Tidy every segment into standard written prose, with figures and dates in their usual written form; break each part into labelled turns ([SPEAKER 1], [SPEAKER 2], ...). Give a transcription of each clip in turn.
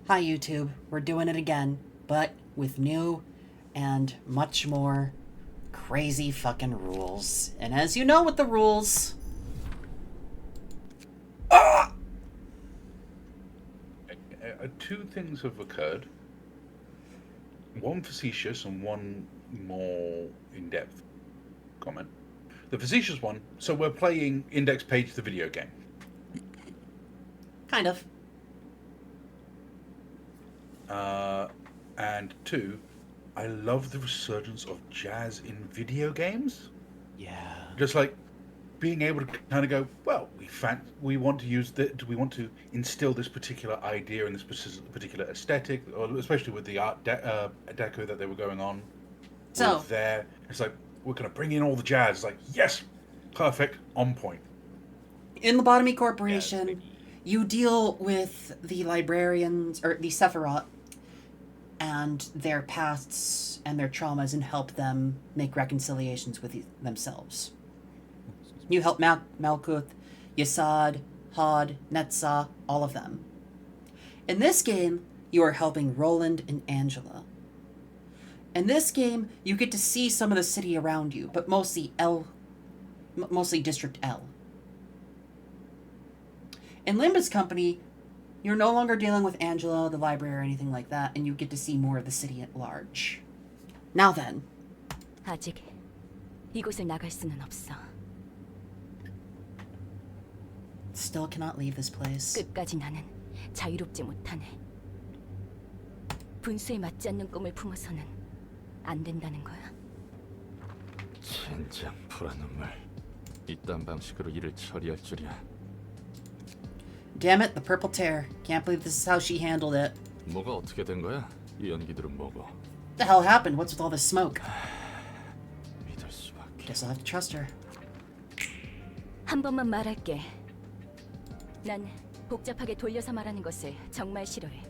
[SPEAKER 1] Hi YouTube, we're doing it again, but with new and much more crazy fucking rules. And as you know with the rules...
[SPEAKER 2] Two things have occurred. One facetious and one more in-depth comment. The facetious one, so we're playing Index Page the video game.
[SPEAKER 1] Kind of.
[SPEAKER 2] And two, I love the resurgence of jazz in video games.
[SPEAKER 1] Yeah.
[SPEAKER 2] Just like being able to kind of go, well, we want to use we want to instill this particular idea and this particular aesthetic, or especially with the art deco that they were going on.
[SPEAKER 1] So
[SPEAKER 2] there, it's like we're going to bring in all the jazz. It's like, yes, perfect, on point.
[SPEAKER 1] in Lobotomy Corporation, you deal with the librarians, or the Sephiroth, and their pasts and their traumas and help them make reconciliations with themselves. You help Malkuth, Yasad, Hod, Netzah, all of them. In this game, you are helping Roland and Angela. In this game, you get to see some of the city around you, but mostly District L. In Limbus Company, you're no longer dealing with Angela, the library, or anything like that, and you get to see more of the city at large. Now then.
[SPEAKER 3] 아직 이곳을 나갈 수는 없어.
[SPEAKER 1] Still cannot leave this place.
[SPEAKER 3] 끝까지 나는 자유롭지 못하네. 분수에 맞지 않는 꿈을 품어서는 안 된다는 거야.
[SPEAKER 4] 젠장 불안눈물. 이딴 방식으로 일을 처리할 줄이야.
[SPEAKER 1] Damn it, the purple tear. Can't believe this is how she handled it.
[SPEAKER 4] 뭐가 어떻게 된 거야? 이 연기들은 뭐고?
[SPEAKER 1] What the hell happened? What's with all this smoke?
[SPEAKER 4] 믿을 수밖에.
[SPEAKER 1] Guess I'll have to trust her.
[SPEAKER 3] 한 번만 말할게. 난 복잡하게 돌려서 말하는 것을 정말 싫어해.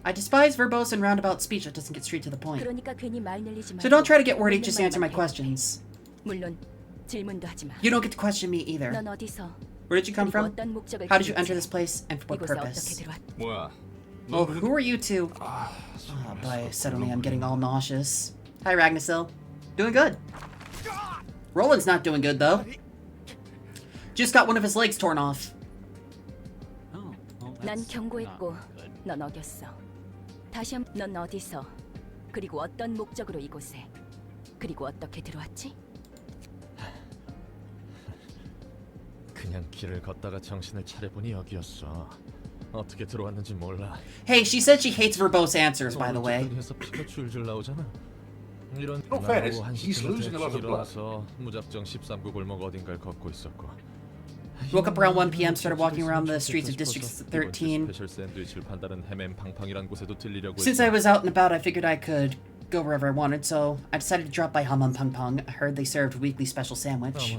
[SPEAKER 1] I despise verbose and roundabout speech that doesn't get straight to the point.
[SPEAKER 3] 그러니까 괜히 말 늘리지 말고.
[SPEAKER 1] So don't try to get wordy, just answer my questions.
[SPEAKER 3] 물론 질문도 하지 마.
[SPEAKER 1] You don't get to question me either.
[SPEAKER 3] 넌 어디서?
[SPEAKER 1] Where did you come from? How did you enter this place, and for what
[SPEAKER 3] 이곳에
[SPEAKER 1] purpose?
[SPEAKER 3] 어떻게 들어왔?
[SPEAKER 4] 뭐야?
[SPEAKER 1] Oh, who are you two? Oh boy, suddenly I'm getting all nauseous. Hi, Ragnasil. Doing good. Roland's not doing good, though. Just got one of his legs torn off.
[SPEAKER 3] 난 경고했고 넌 어겼어. 다시 넌 어디서? 그리고 어떤 목적으로 이곳에? 그리고 어떻게 들어왔지?
[SPEAKER 4] 그냥 길을 걷다가 정신을 차려보니 여기였어. 어떻게 들어왔는지 몰라.
[SPEAKER 1] Hey, she said she hates verbose answers, by the way.
[SPEAKER 4] 피가 줄줄 나오잖아. 이런
[SPEAKER 2] fairness, he's losing a lot of blood.
[SPEAKER 4] 무작정 13구 골목 어딘가를 걷고 있었고.
[SPEAKER 1] Woke up around 1 p.m., started walking around the streets of District 13. Since I was out and about, I figured I could go wherever I wanted, so I decided to drop by Hum Hum Pung Pung. I heard they served weekly special sandwich.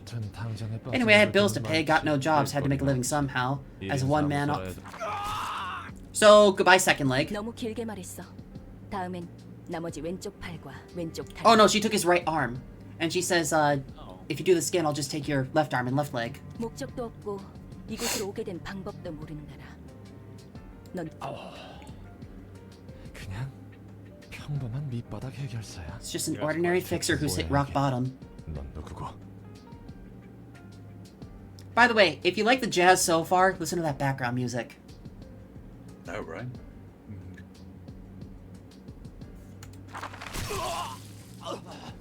[SPEAKER 1] Anyway, I had bills to pay, got no jobs, had to make a living somehow, as a one-man up. So, goodbye second leg.
[SPEAKER 3] 너무 길게 말했어. 다음엔 나머지 왼쪽 팔과 왼쪽 다리.
[SPEAKER 1] Oh no, she took his right arm. And she says, if you do this again, I'll just take your left arm and left leg.
[SPEAKER 3] 목적도 없고 이곳으로 오게 된 방법도 모르는구나. 넌
[SPEAKER 4] 그냥 평범한 밑바닥 해결사야.
[SPEAKER 1] It's just an ordinary fixer who's hit rock bottom.
[SPEAKER 4] 넌 누구고?
[SPEAKER 1] By the way, if you like the jazz so far, listen to that background music.
[SPEAKER 2] No, right?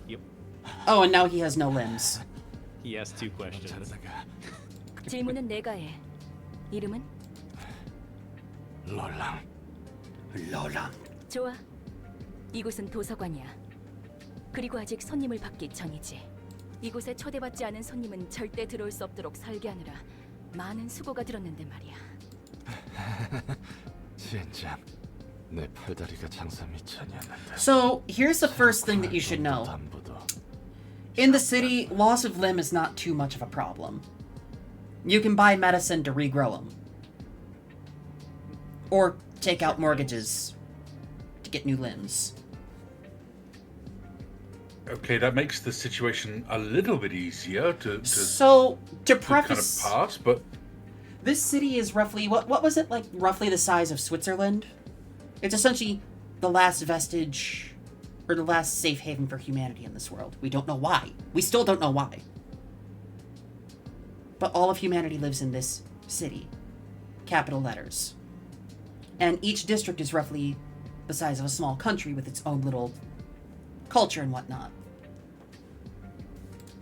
[SPEAKER 5] Yep.
[SPEAKER 1] Oh, and now he has no limbs.
[SPEAKER 5] He has two questions.
[SPEAKER 3] 질문은 내가 해. 이름은?
[SPEAKER 4] 롤랑.
[SPEAKER 1] Lola.
[SPEAKER 3] 좋아. 이곳은 도서관이야. 그리고 아직 손님을 받기 전이지. 이곳에 초대받지 않은 손님은 절대 들어올 수 없도록 설계하느라 많은 수고가 들었는데 말이야.
[SPEAKER 4] 진짜 내 팔다리가 장사 미천이었는데.
[SPEAKER 1] So, here's the first thing that you should know. In the city, loss of limb is not too much of a problem. You can buy medicine to regrow them. Or take out mortgages to get new limbs.
[SPEAKER 2] Okay, that makes the situation a little bit easier to
[SPEAKER 1] preface,
[SPEAKER 2] kind of pass, but
[SPEAKER 1] this city is roughly, what was it, like roughly the size of Switzerland? It's essentially the last vestige, or the last safe haven for humanity in this world. We don't know why. We still don't know why. But all of humanity lives in this city. Capital letters. And each district is roughly the size of a small country with its own little culture and whatnot.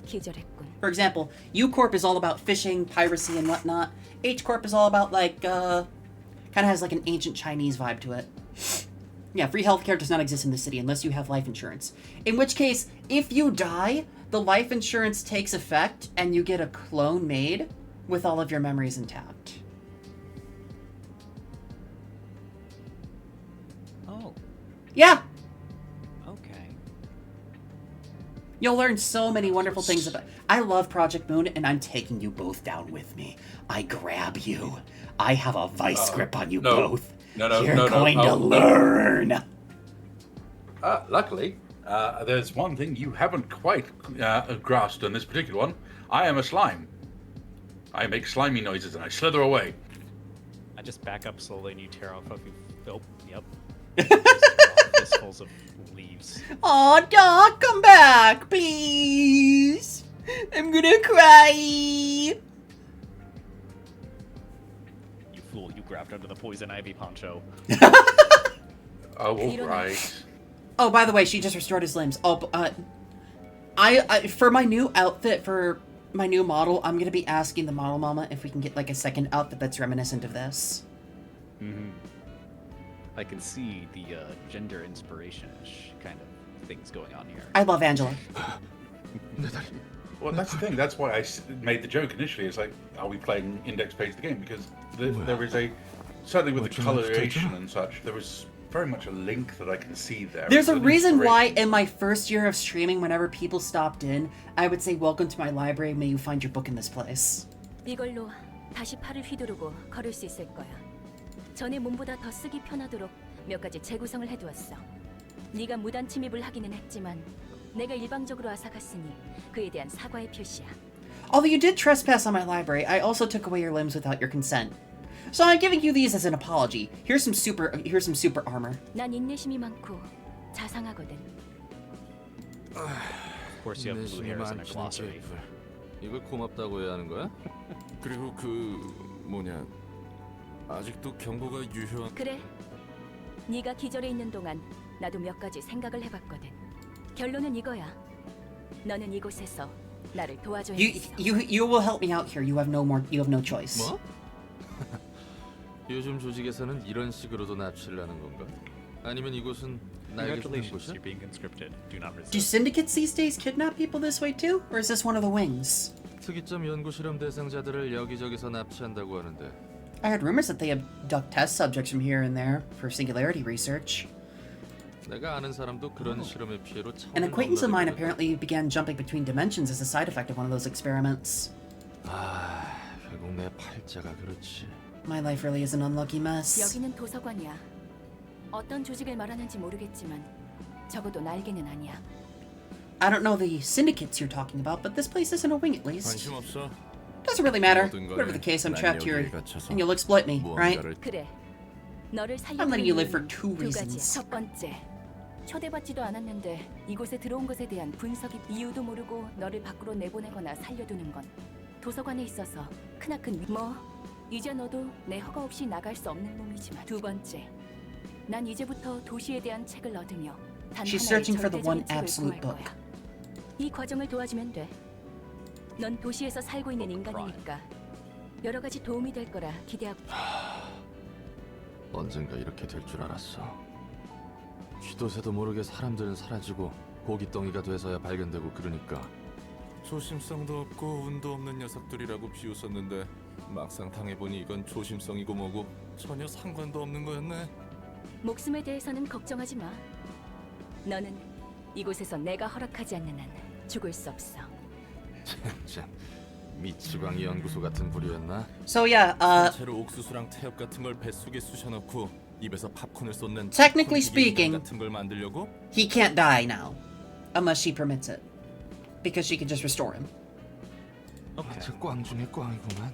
[SPEAKER 3] 기절했군.
[SPEAKER 1] For example, U Corp is all about fishing, piracy, and whatnot. H Corp is all about, like, kind of has, like, an ancient Chinese vibe to it. Yeah, free healthcare does not exist in the city unless you have life insurance. In which case, if you die, the life insurance takes effect, and you get a clone made with all of your memories intact.
[SPEAKER 5] Oh,
[SPEAKER 1] Yeah!
[SPEAKER 5] okay.
[SPEAKER 1] You'll learn so many wonderful things about... I love Project Moon, and I'm taking you both down with me. I grab you. I have a vice grip on you both. You're going to learn.
[SPEAKER 2] Luckily, there's one thing you haven't quite grasped on this particular one. I am a slime. I make slimy noises and I slither away.
[SPEAKER 5] I just back up slowly and you tear off a few. Oh, yep. Fistfuls of leaves.
[SPEAKER 1] Aw, Doc, come back, please. I'm gonna cry.
[SPEAKER 5] You fool! You grabbed under the poison ivy poncho.
[SPEAKER 2] Oh, all right.
[SPEAKER 1] Oh, by the way, she just restored his limbs. Oh, I for my new outfit, for my new model, I'm gonna be asking the model mama if we can get, like, a second outfit that's reminiscent of this.
[SPEAKER 5] Mm-hmm. I can see the gender inspiration-ish kind of things going on here.
[SPEAKER 1] I love Angela.
[SPEAKER 2] Well, that's the thing. That's why I made the joke initially. It's like, are we playing index page the game? Because there is a, certainly with the coloration and such, there is very much a link that I can see there.
[SPEAKER 1] There's a reason why in my first year of streaming, whenever people stopped in, I would say, "Welcome to my library. May you find your book in this place."
[SPEAKER 3] 이걸로 다시 팔을 휘두르고 걸을 수 있을 거야. 전에 몸보다 더 쓰기 편하도록 몇 가지 재구성을 해두었어. 네가 무단 침입을 하기는 했지만 내가 일방적으로 앗아갔으니 그에 대한 사과의 표시야.
[SPEAKER 1] Although you did trespass on my library, I also took away your limbs without your consent. So I'm giving you these as an apology. Here's some super armor.
[SPEAKER 3] 난 인내심이 많고 자상하거든.
[SPEAKER 5] Of course, you have blue hairs and a glossary.
[SPEAKER 4] 이걸 고맙다고 해야 하는 거야?
[SPEAKER 6] 그리고 뭐냐 아직도 경고가 유효한.
[SPEAKER 3] 그래. 네가 기절해 있는 동안 나도 몇 가지 생각을 해봤거든. 결론은 이거야. 너는 이곳에서 나를 도와줘야겠어.
[SPEAKER 1] You will help me out here. You have no choice.
[SPEAKER 4] 뭐? 요즘 조직에서는 이런 식으로도 납치를 하는 건가? 아니면 이곳은 나에게 주는
[SPEAKER 5] Congratulations,
[SPEAKER 4] 곳이야?
[SPEAKER 5] you're being conscripted. Do not resist.
[SPEAKER 1] Do syndicates these days kidnap people this way too? Or is this one of the wings?
[SPEAKER 4] 특이점 연구 실험 대상자들을 여기저기서 납치한다고 하는데
[SPEAKER 1] I heard rumors that they abduct test subjects from here and there for singularity research.
[SPEAKER 4] 내가 아는 사람도 그런 실험의 피해로
[SPEAKER 1] An acquaintance of mine
[SPEAKER 4] 넘나들거든.
[SPEAKER 1] apparently began jumping between dimensions as a side effect of one of those experiments.
[SPEAKER 4] 아, 결국 내 팔자가 그렇지.
[SPEAKER 1] My life really is an unlucky mess.
[SPEAKER 3] 여기는 도서관이야. 어떤 조직을 말하는지 모르겠지만 적어도 날개는 아니야.
[SPEAKER 1] I don't know the syndicates you're talking about, but this place isn't a wing at least.
[SPEAKER 6] 관심 없어.
[SPEAKER 1] Doesn't really matter.
[SPEAKER 6] 모든 거에
[SPEAKER 1] Whatever the case, I'm
[SPEAKER 6] 난
[SPEAKER 1] trapped here,
[SPEAKER 6] 여기에 갇혀서
[SPEAKER 1] and you'll exploit me, right?
[SPEAKER 6] 무언가를
[SPEAKER 3] 그래. 너를
[SPEAKER 1] I'm letting you live for
[SPEAKER 3] 살려두는
[SPEAKER 1] two
[SPEAKER 3] 두 가지야.
[SPEAKER 1] reasons.
[SPEAKER 3] 첫 번째. 초대받지도 않았는데 이곳에 들어온 것에 대한 분석이 이유도 모르고 너를 밖으로 내보내거나 살려두는 건 도서관에 있어서 크나큰 뭐 이제 너도 내 허가 없이 나갈 수 없는 놈이지만 두 번째. 난 이제부터 도시에 대한 책을 얻으며 단
[SPEAKER 1] She's
[SPEAKER 3] 하나의
[SPEAKER 1] searching for the one
[SPEAKER 3] 절대적인 책을
[SPEAKER 1] absolute
[SPEAKER 3] 구할
[SPEAKER 1] book.
[SPEAKER 3] 거야. 이 과정을 도와주면 돼. 넌 도시에서 살고 있는 인간이니까 여러 가지 도움이 될 거라 기대하고.
[SPEAKER 4] 언젠가 이렇게 될 줄 알았어. 쥐도 새도 모르게 사람들은 사라지고 고깃덩이가 돼서야 발견되고 그러니까.
[SPEAKER 6] 조심성도 없고 운도 없는 녀석들이라고 비웃었는데 막상 당해보니 이건 조심성이고 뭐고 전혀 상관도 없는 거였네.
[SPEAKER 3] 목숨에 대해서는 걱정하지 마. 너는 이곳에서 내가 허락하지 않는 한 죽을 수 없어.
[SPEAKER 4] 참, 미치광이 연구소 같은 부류였나?
[SPEAKER 1] So yeah,
[SPEAKER 6] 채로 옥수수랑 태엽 같은 걸 뱃속에 쑤셔넣고 입에서 팝콘을 쏟는
[SPEAKER 1] Technically
[SPEAKER 6] 콘티기 인간
[SPEAKER 1] speaking,
[SPEAKER 6] 같은 걸 만들려고?
[SPEAKER 1] he can't die now, unless she permits it, because she can just restore him.
[SPEAKER 5] Okay.
[SPEAKER 4] 저 꽝 중에 꽝이구만.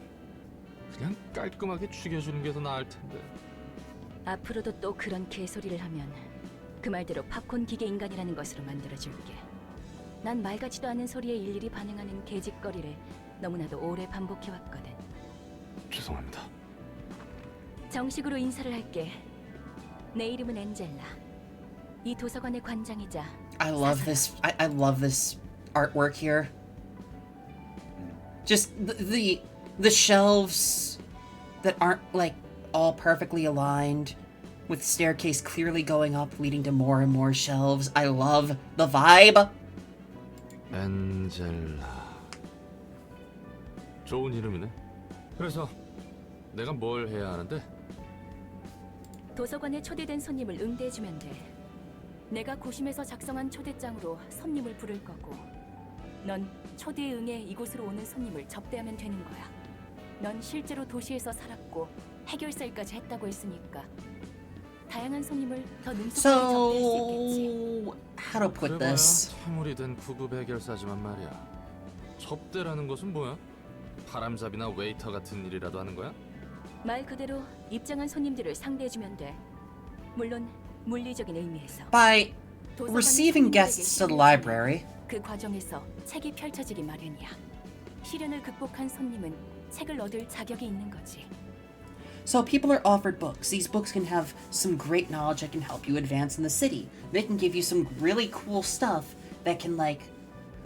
[SPEAKER 4] 그냥 깔끔하게 죽여주는 게 더 나을 텐데.
[SPEAKER 3] 앞으로도 또 그런 개소리를 하면 그 말대로 팝콘 기계 인간이라는 것으로 만들어줄게. 난 말 같지도 않은 소리에 일일이 반응하는 개짓거리를 너무나도 오래 반복해왔거든.
[SPEAKER 4] 죄송합니다.
[SPEAKER 3] 정식으로 인사를 할게. 내 이름은 엔젤라. 이 도서관의 관장이자
[SPEAKER 1] I love this. I love this artwork here. Just the shelves that aren't like all perfectly aligned, with staircase clearly going up, leading to more and more shelves. I love the vibe.
[SPEAKER 4] 엔젤라. 좋은 이름이네. 그래서 내가 뭘 해야 하는데?
[SPEAKER 3] 도서관에 초대된 손님을 응대해주면 돼. 내가 고심해서 작성한 초대장으로 손님을 부를 거고, 넌 초대에 응해 이곳으로 오는 손님을 접대하면 되는 거야. 넌 실제로 도시에서 살았고 해결사일까지 했다고 했으니까 다양한 손님을 더 능숙하게 접대할 수 있겠지.
[SPEAKER 1] So, how to put
[SPEAKER 4] 그래봐야
[SPEAKER 1] this?
[SPEAKER 4] 참물이 된 구급 해결사지만 말이야. 접대라는 것은 뭐야? 바람잡이나 웨이터 같은 일이라도 하는 거야?
[SPEAKER 3] 말 그대로 입장한 손님들을 상대해주면 돼. 물론 물리적인 의미에서.
[SPEAKER 1] By
[SPEAKER 3] 도서관이
[SPEAKER 1] receiving
[SPEAKER 3] 손님들에게
[SPEAKER 1] guests to the
[SPEAKER 3] 시련을
[SPEAKER 1] library.
[SPEAKER 3] 주면 그 과정에서 책이 펼쳐지기 마련이야. 시련을 극복한 손님은 책을 얻을 자격이 있는 거지.
[SPEAKER 1] So people are offered books. These books can have some great knowledge that can help you advance in the city. They can give you some really cool stuff that can like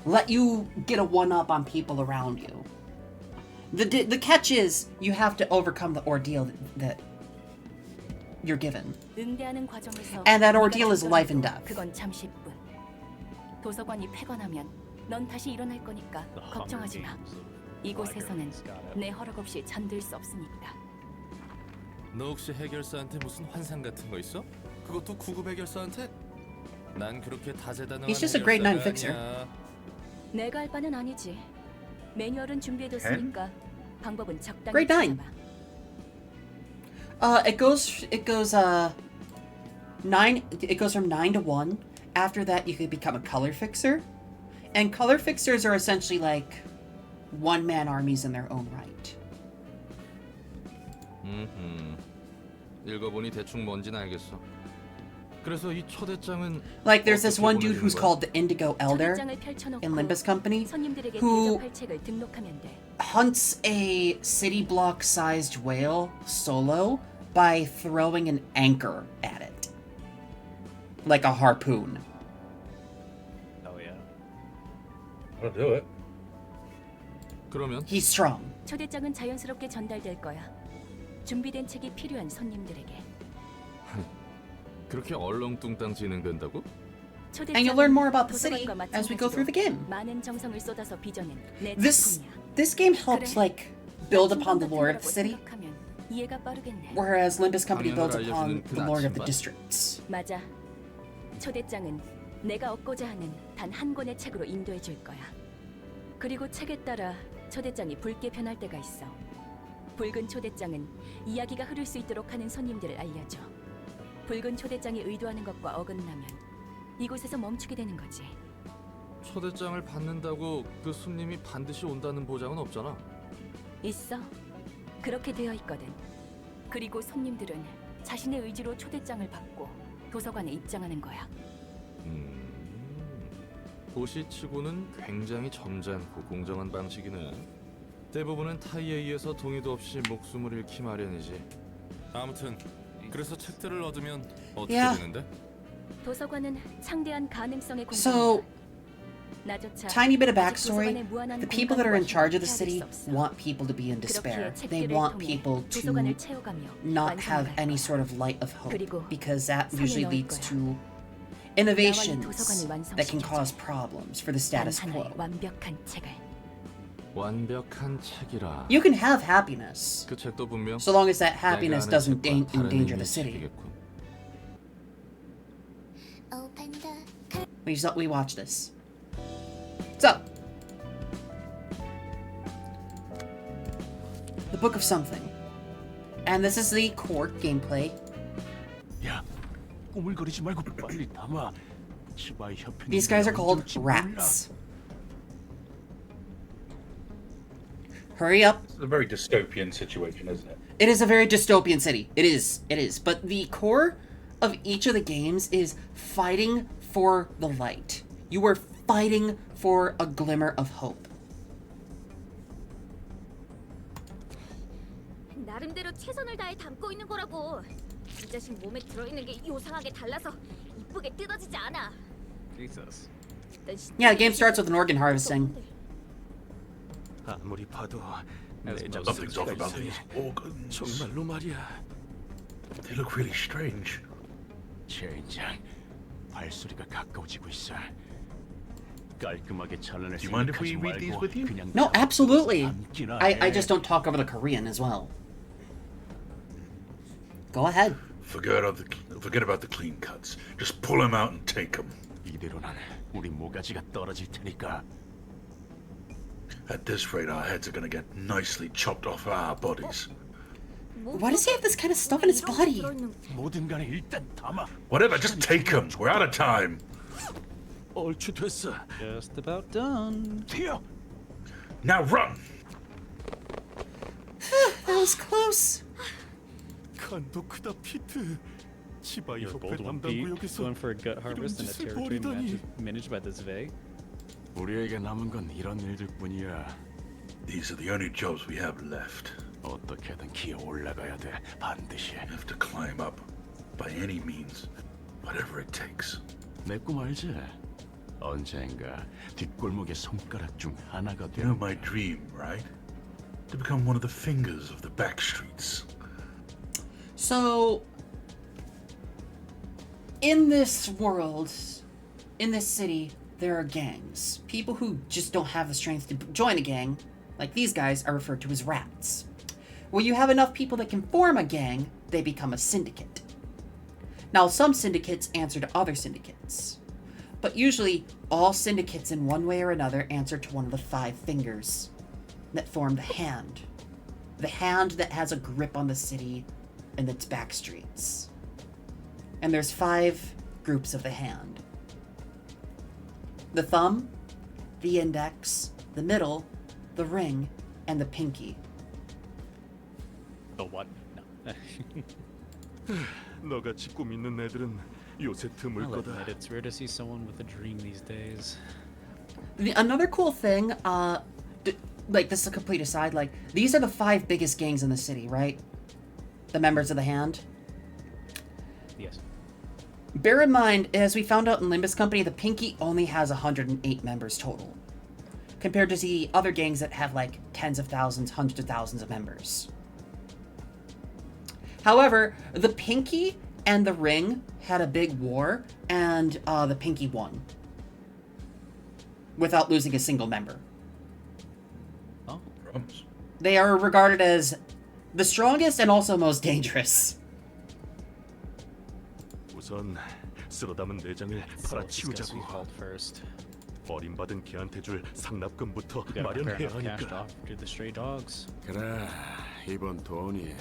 [SPEAKER 1] let you get a one-up on people around you. The catch is you have to overcome the ordeal that you're given.
[SPEAKER 3] 응대하는 과정에서
[SPEAKER 1] And that
[SPEAKER 3] 네가
[SPEAKER 1] ordeal is life and
[SPEAKER 3] 죽더라도
[SPEAKER 1] death.
[SPEAKER 3] 그건 잠시뿐. 도서관이 폐관하면 넌 다시 일어날 거니까
[SPEAKER 5] The Hunger
[SPEAKER 3] 걱정하지 마.
[SPEAKER 5] Games of
[SPEAKER 3] 이곳에서는
[SPEAKER 5] libraries gotta-
[SPEAKER 3] 내 허락 없이 잠들 수 없으니까.
[SPEAKER 6] 너 혹시 해결사한테 무슨 환상 같은 거 있어? 그것도 구급 해결사한테? 난 그렇게 다재다능한
[SPEAKER 1] He's just a grade 9 fixer.
[SPEAKER 6] 아니야.
[SPEAKER 3] 내가 할 바는 아니지. 매뉴얼은 준비해뒀으니까 방법은 적당히
[SPEAKER 1] Grade 9.
[SPEAKER 3] 찾아봐.
[SPEAKER 1] It goes 9. It goes from 9 to 1. After that, you could become a color fixer, and color fixers are essentially like one-man armies in their own right.
[SPEAKER 4] 읽어보니 대충 뭔진 알겠어. 그래서 이 초대장은
[SPEAKER 1] Like there's this
[SPEAKER 4] 어떻게
[SPEAKER 1] one dude
[SPEAKER 4] 보내주는
[SPEAKER 1] who's
[SPEAKER 4] 거야?
[SPEAKER 1] called the Indigo Elder
[SPEAKER 3] 초대장을 펼쳐놓고
[SPEAKER 1] in Limbus Company,
[SPEAKER 3] 손님들에게
[SPEAKER 1] who
[SPEAKER 3] 대접할 책을 등록하면 돼.
[SPEAKER 1] hunts a city block-sized whale solo by throwing an anchor at it, like a harpoon.
[SPEAKER 5] Oh yeah.
[SPEAKER 2] I'll do it.
[SPEAKER 4] 그러면
[SPEAKER 1] He's strong.
[SPEAKER 3] 초대장은 자연스럽게 전달될 거야. 준비된 책이 필요한 손님들에게.
[SPEAKER 4] 그렇게 얼렁뚱땅 진행된다고?
[SPEAKER 1] And you'll learn more about the city
[SPEAKER 3] 도서관과
[SPEAKER 1] as we go through the game.
[SPEAKER 3] 많은 정성을 쏟아서 빚어낸 내
[SPEAKER 1] This
[SPEAKER 3] 작품이야.
[SPEAKER 1] this game helps
[SPEAKER 3] 그래.
[SPEAKER 1] like build upon the
[SPEAKER 3] 같은
[SPEAKER 1] lore of
[SPEAKER 3] 거라고
[SPEAKER 1] the city,
[SPEAKER 3] 생각하면 이해가 빠르겠네.
[SPEAKER 1] whereas Limbus Company
[SPEAKER 4] 방향을
[SPEAKER 1] builds upon
[SPEAKER 4] 알려주는 그
[SPEAKER 1] the lore of the
[SPEAKER 4] 나침반?
[SPEAKER 1] districts.
[SPEAKER 3] 맞아. 초대장은 내가 얻고자 하는 단 한 권의 책으로 인도해 줄 거야. 그리고 책에 따라 초대장이 붉게 변할 때가 있어. 붉은 초대장은 이야기가 흐를 수 있도록 하는 손님들을 알려줘. 붉은 초대장이 의도하는 것과 어긋나면 이곳에서 멈추게 되는 거지.
[SPEAKER 4] 초대장을 받는다고 그 손님이 반드시 온다는 보장은 없잖아.
[SPEAKER 3] 있어. 그렇게 되어 있거든. 그리고 손님들은 자신의 의지로 초대장을 받고 도서관에 입장하는 거야.
[SPEAKER 4] 도시치고는 굉장히 점잖고 공정한 방식이네. 대부분은 타이에 의해서 동의도 없이 목숨을 잃기 마련이지.
[SPEAKER 6] 아무튼 그래서 책들을 얻으면 어떻게
[SPEAKER 1] Yeah.
[SPEAKER 6] 되는데?
[SPEAKER 3] 도서관은 창대한 가능성의
[SPEAKER 1] So,
[SPEAKER 3] 공간이다. 나조차
[SPEAKER 1] tiny bit of
[SPEAKER 3] 아직
[SPEAKER 1] backstory.
[SPEAKER 3] 도서관의 무한한
[SPEAKER 1] The people that are in
[SPEAKER 3] 공간과
[SPEAKER 1] charge of the
[SPEAKER 3] 힘을
[SPEAKER 1] city
[SPEAKER 3] 헤아릴 수 없어.
[SPEAKER 1] want people to be in despair.
[SPEAKER 3] 그렇기에
[SPEAKER 1] They
[SPEAKER 3] 책들을
[SPEAKER 1] want
[SPEAKER 3] 통해
[SPEAKER 1] people to
[SPEAKER 3] 도서관을 채워가며
[SPEAKER 1] not have
[SPEAKER 3] 완성할
[SPEAKER 1] any
[SPEAKER 3] 거야.
[SPEAKER 1] sort of light of hope,
[SPEAKER 3] 그리고
[SPEAKER 1] because that
[SPEAKER 3] 손에
[SPEAKER 1] usually
[SPEAKER 3] 넣을
[SPEAKER 1] leads
[SPEAKER 3] 거야.
[SPEAKER 1] to
[SPEAKER 3] 나와 이
[SPEAKER 1] innovations
[SPEAKER 3] 도서관을
[SPEAKER 1] that can
[SPEAKER 3] 완성시켜줘.
[SPEAKER 1] cause problems for the
[SPEAKER 3] 단
[SPEAKER 1] status
[SPEAKER 3] 하나의
[SPEAKER 1] quo.
[SPEAKER 3] 완벽한 책을.
[SPEAKER 4] 완벽한 책이라.
[SPEAKER 1] You can have happiness,
[SPEAKER 4] 그 책도 분명
[SPEAKER 1] so long as that
[SPEAKER 4] 내가
[SPEAKER 1] happiness
[SPEAKER 4] 아는
[SPEAKER 1] doesn't
[SPEAKER 4] 책과 다른
[SPEAKER 1] endanger
[SPEAKER 4] 의미의
[SPEAKER 1] the city.
[SPEAKER 4] 책이겠군.
[SPEAKER 1] We watch this. So, the Book of Something, and this is the core gameplay.
[SPEAKER 7] 야, 꾸물거리지 말고 빨리 담아. 치바의 협회.
[SPEAKER 1] These guys are called rats. Hurry up.
[SPEAKER 2] It's a very dystopian situation, isn't it?
[SPEAKER 1] It is a very dystopian city. It is. It is. But the core of each of the games is fighting for the light. You are fighting for a glimmer of hope.
[SPEAKER 8] 나름대로 최선을 다해 담고 있는 거라고. 이 자식 몸에 들어있는 게 요상하게 달라서 이쁘게 뜯어지지 않아.
[SPEAKER 5] Jesus.
[SPEAKER 1] Yeah, the game starts with an organ harvesting.
[SPEAKER 7] 아무리 봐도
[SPEAKER 5] As
[SPEAKER 7] 내장
[SPEAKER 5] most
[SPEAKER 2] Something's
[SPEAKER 7] 수가
[SPEAKER 2] off about
[SPEAKER 7] 이상해.
[SPEAKER 2] these organs.
[SPEAKER 7] 정말로 말이야.
[SPEAKER 2] They look really strange.
[SPEAKER 7] 젠장, 발소리가 가까워지고 있어. 깔끔하게 잘라낼
[SPEAKER 2] Do you mind if
[SPEAKER 7] 생각하지
[SPEAKER 2] we read these
[SPEAKER 7] 말고
[SPEAKER 2] with you?
[SPEAKER 7] 그냥
[SPEAKER 1] No, absolutely.
[SPEAKER 7] 담기나
[SPEAKER 1] I
[SPEAKER 7] 해.
[SPEAKER 1] just don't talk over the Korean as well. Go ahead.
[SPEAKER 2] Forget about the clean cuts. Just pull them out and take them.
[SPEAKER 7] 이대로는 우리 모가지가 떨어질 테니까.
[SPEAKER 2] At this rate, our heads are gonna get nicely chopped off our bodies.
[SPEAKER 1] Why does he have this kind of stuff in his body?
[SPEAKER 7] 뭐든 간에 일단 담아.
[SPEAKER 2] Whatever, just take them. We're out of time.
[SPEAKER 7] 얼추 됐어.
[SPEAKER 5] Just about done.
[SPEAKER 7] 튀어.
[SPEAKER 2] Now run.
[SPEAKER 1] That was close.
[SPEAKER 6] 간도 크다 피트. 치바이
[SPEAKER 5] Your
[SPEAKER 6] 협회
[SPEAKER 5] Golden
[SPEAKER 6] 담당
[SPEAKER 5] Peak
[SPEAKER 6] 구역에서
[SPEAKER 5] going for a gut harvest in a
[SPEAKER 6] 짓을
[SPEAKER 5] territory
[SPEAKER 6] 벌이다니.
[SPEAKER 5] managed by this Vey.
[SPEAKER 7] 우리에게 남은 건 이런 일들뿐이야.
[SPEAKER 2] These are the only jobs we have left.
[SPEAKER 7] 어떻게든 기어 올라가야 돼. 반드시.
[SPEAKER 2] We have to climb up by any means, whatever it takes.
[SPEAKER 7] 내 꿈 알지? 언젠가 뒷골목의 손가락 중 하나가
[SPEAKER 2] You know
[SPEAKER 7] 되는
[SPEAKER 2] my dream, right? To become one of the fingers of the back streets.
[SPEAKER 1] So, in this world, in this city, there are gangs. People who just don't have the strength to join a gang, like these guys, are referred to as rats. When you have enough people that can form a gang, they become a syndicate. Now, some syndicates answer to other syndicates, but usually all syndicates in one way or another answer to one of the 5 fingers that form the hand that has a grip on the city and its back streets. And there's 5 groups of the hand: the thumb, the index, the middle, the ring, and the pinky.
[SPEAKER 5] The what? No.
[SPEAKER 6] 너같이 꿈 있는 애들은 요새 드물
[SPEAKER 5] I'll
[SPEAKER 6] 거다.
[SPEAKER 5] admit it's rare to see someone with a dream these days.
[SPEAKER 1] Another cool thing, like, this is a complete aside, like, these are the 5 biggest gangs in the city, right? The members of the hand.
[SPEAKER 5] Yes.
[SPEAKER 1] Bear in mind, as we found out in Limbus Company, the Pinky only has 108 members total, compared to the other gangs that have like tens of thousands, hundreds of thousands of members. However, the Pinky and the Ring had a big war, and the Pinky won without losing a single member.
[SPEAKER 5] Oh,
[SPEAKER 2] Crumbs.
[SPEAKER 1] They are regarded as the strongest and also most dangerous.
[SPEAKER 6] 우선 쓸어 담은 내장을
[SPEAKER 5] so let's just guess
[SPEAKER 6] 팔아치우자고.
[SPEAKER 5] who called first.
[SPEAKER 6] 버림받은 개한테 줄 상납금부터
[SPEAKER 5] You gotta prepare
[SPEAKER 6] 마련해야
[SPEAKER 5] enough cash to
[SPEAKER 6] 하니까.
[SPEAKER 5] offer to the stray dogs.
[SPEAKER 7] 그래, 이번 돈이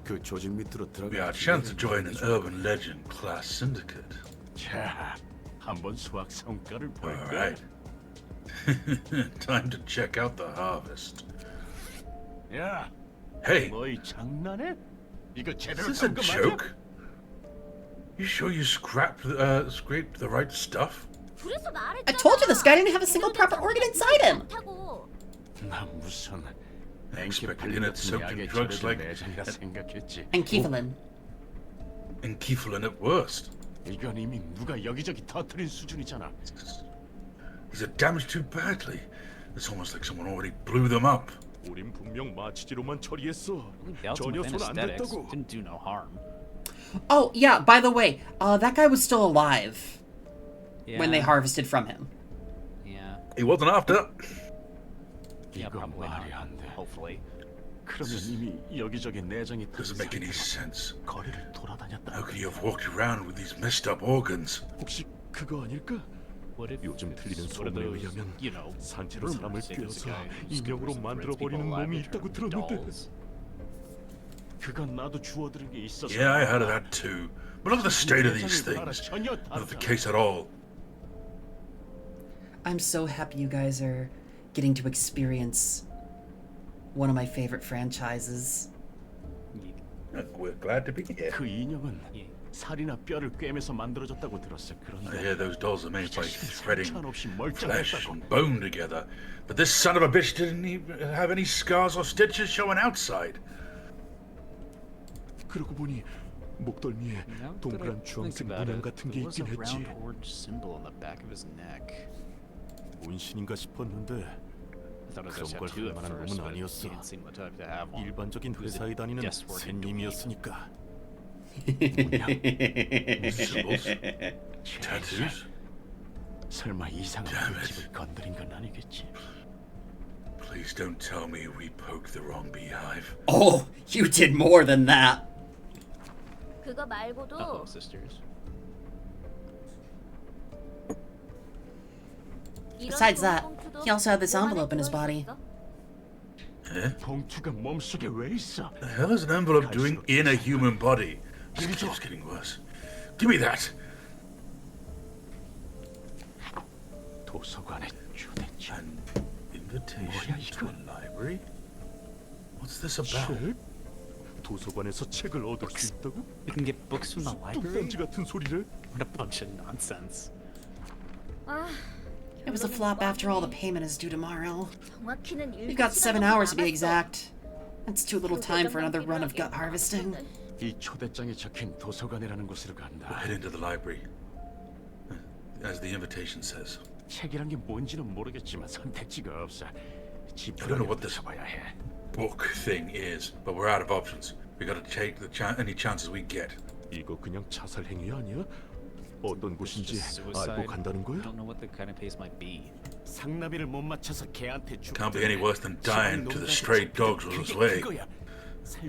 [SPEAKER 7] 그 조직 밑으로
[SPEAKER 2] We
[SPEAKER 7] 들어가.
[SPEAKER 2] are chance to join an urban legend class syndicate.
[SPEAKER 7] 자, 한번 수학 성과를
[SPEAKER 2] All
[SPEAKER 7] 볼까?
[SPEAKER 2] right. Time to check out the harvest.
[SPEAKER 7] 야,
[SPEAKER 2] Hey,
[SPEAKER 7] 너희 장난해? 이거
[SPEAKER 2] is
[SPEAKER 7] 제대로
[SPEAKER 2] this a
[SPEAKER 7] 산 거 맞아?
[SPEAKER 2] joke? You sure you scraped the right stuff?
[SPEAKER 8] 그래서 말했잖아.
[SPEAKER 1] I told you this guy didn't have a single proper organ inside him.
[SPEAKER 7] 나 무슨
[SPEAKER 2] I
[SPEAKER 7] 앵키
[SPEAKER 2] expected in it soaked in
[SPEAKER 7] 약에
[SPEAKER 2] drugs
[SPEAKER 7] 절여진
[SPEAKER 2] like
[SPEAKER 7] 내장이라 생각했지.
[SPEAKER 1] And Kiefelin.
[SPEAKER 2] Enkephalin at worst.
[SPEAKER 7] 이건 이미 누가 여기저기 터뜨린 수준이잖아.
[SPEAKER 2] These are damaged too badly. It's almost like someone already blew them up.
[SPEAKER 6] 우린 분명 마취지로만 처리했어.
[SPEAKER 5] Dealt
[SPEAKER 6] 전혀
[SPEAKER 5] with
[SPEAKER 6] 손 안
[SPEAKER 5] anesthetics.
[SPEAKER 6] 댔다고.
[SPEAKER 5] Didn't do no harm.
[SPEAKER 1] Oh, yeah, by the way, that guy was still alive when they
[SPEAKER 5] Yeah.
[SPEAKER 1] harvested from him.
[SPEAKER 5] Yeah.
[SPEAKER 2] He wasn't after.
[SPEAKER 5] Yeah,
[SPEAKER 7] 이건
[SPEAKER 5] probably
[SPEAKER 7] 말이
[SPEAKER 5] not.
[SPEAKER 7] 안 돼.
[SPEAKER 5] Hopefully.
[SPEAKER 7] 그러면 이미 여기저기 내장이 터진
[SPEAKER 2] Doesn't make any
[SPEAKER 7] 상태로
[SPEAKER 2] sense.
[SPEAKER 7] 거리를 돌아다녔다.
[SPEAKER 2] How could you have walked around with these messed up organs?
[SPEAKER 6] 혹시 그거 아닐까?
[SPEAKER 5] What if
[SPEAKER 6] 요즘 들리는
[SPEAKER 5] it's one of
[SPEAKER 6] 소문에
[SPEAKER 5] those,
[SPEAKER 6] 의하면
[SPEAKER 5] you know,
[SPEAKER 6] 산채로 사람을
[SPEAKER 5] rumors say there's a
[SPEAKER 6] 꿰어서
[SPEAKER 5] guy who
[SPEAKER 6] 인형으로
[SPEAKER 5] discovers and
[SPEAKER 6] 만들어
[SPEAKER 5] threads people
[SPEAKER 6] 버리는
[SPEAKER 5] alive
[SPEAKER 6] 놈이
[SPEAKER 5] and
[SPEAKER 6] 있다고
[SPEAKER 5] turns them into
[SPEAKER 6] 들었는데.
[SPEAKER 5] dolls.
[SPEAKER 7] 그건 나도 주워들은 게 있어서.
[SPEAKER 2] Yeah, I heard of that too. But look at the state of these things.
[SPEAKER 7] 전혀
[SPEAKER 2] Not the
[SPEAKER 7] 다르다.
[SPEAKER 2] case at all.
[SPEAKER 1] I'm so happy you guys are getting to experience One of my favorite franchises.
[SPEAKER 2] We're glad to be here.
[SPEAKER 7] 그 인형은 살이나 뼈를 꿰매서 만들어졌다고 들었어.
[SPEAKER 2] I
[SPEAKER 7] 그런데
[SPEAKER 2] hear those dolls are made by threading
[SPEAKER 7] 상관없이
[SPEAKER 2] flesh
[SPEAKER 7] 멀쩡했다고.
[SPEAKER 2] and bone together. But this son of a bitch didn't even have any scars or stitches showing outside.
[SPEAKER 7] 그러고 보니 목덜미에
[SPEAKER 5] Now that I
[SPEAKER 7] 동그란
[SPEAKER 5] think
[SPEAKER 7] 주황색
[SPEAKER 5] about
[SPEAKER 7] 문양
[SPEAKER 5] it,
[SPEAKER 7] 같은 게
[SPEAKER 5] there was a
[SPEAKER 7] 있긴
[SPEAKER 5] round
[SPEAKER 7] 했지.
[SPEAKER 5] orange symbol on the back of his neck.
[SPEAKER 7] 문신인가 싶었는데
[SPEAKER 5] I thought it was a
[SPEAKER 7] 그런 걸
[SPEAKER 5] tattoo
[SPEAKER 7] 할
[SPEAKER 5] at
[SPEAKER 7] 만한
[SPEAKER 5] first,
[SPEAKER 7] 몸은
[SPEAKER 5] but it
[SPEAKER 7] 아니었어.
[SPEAKER 5] didn't seem the type to have one.
[SPEAKER 7] 일반적인
[SPEAKER 5] It was a
[SPEAKER 7] 회사에 다니는
[SPEAKER 5] guesswork
[SPEAKER 7] 샌님이었으니까.
[SPEAKER 2] Symbols, tattoos.
[SPEAKER 7] 설마 이상한
[SPEAKER 2] Damn it.
[SPEAKER 7] 집을 건드린 건 아니겠지?
[SPEAKER 2] Please don't tell me we poked the wrong beehive.
[SPEAKER 1] Oh, you did more than that.
[SPEAKER 8] 그거 말고도
[SPEAKER 5] Uh-oh, sisters.
[SPEAKER 8] 이런
[SPEAKER 1] Besides that,
[SPEAKER 8] 봉투도
[SPEAKER 1] he also had this
[SPEAKER 8] 몸 안에
[SPEAKER 1] envelope in his body.
[SPEAKER 8] 들어있었어.
[SPEAKER 2] Eh?
[SPEAKER 7] 봉투가 몸속에 왜 있어?
[SPEAKER 2] The hell is an envelope doing in a human body? This keeps getting worse. Give me that.
[SPEAKER 7] 도서관에 초대장.
[SPEAKER 2] An invitation
[SPEAKER 7] 뭐야,
[SPEAKER 2] to
[SPEAKER 7] 이거?
[SPEAKER 2] a library? What's this about?
[SPEAKER 7] 책? 도서관에서 책을 얻을 수 있다고?
[SPEAKER 5] You can get books from the library?
[SPEAKER 7] 뚱딴지 같은 소리를?
[SPEAKER 5] What a bunch of nonsense.
[SPEAKER 8] 아,
[SPEAKER 1] It was a flop after all. The payment is due tomorrow.
[SPEAKER 8] 정확히는
[SPEAKER 1] We've got 7 hours to be
[SPEAKER 8] 남았어.
[SPEAKER 1] exact. That's too little time for another run of gut harvesting.
[SPEAKER 7] 이 초대장에 적힌 도서관이라는 곳으로
[SPEAKER 2] We're
[SPEAKER 7] 간다.
[SPEAKER 2] heading to the library. As the invitation says.
[SPEAKER 7] 책이란 게 뭔지는 모르겠지만 선택지가 없어.
[SPEAKER 2] I don't know what this
[SPEAKER 7] 봐야 해.
[SPEAKER 2] book thing is, but we're out of options. We gotta take any chances we get.
[SPEAKER 7] 이거 그냥 자살 행위 아니야? 어떤 곳인지
[SPEAKER 5] Just
[SPEAKER 7] 알고
[SPEAKER 5] suicide.
[SPEAKER 7] 간다는
[SPEAKER 5] I
[SPEAKER 7] 거야?
[SPEAKER 5] don't know what the kind of pace might be.
[SPEAKER 7] 상나비를 못 맞춰서 개한테 죽.
[SPEAKER 2] Can't be any worse than dying to the stray dogs on his way.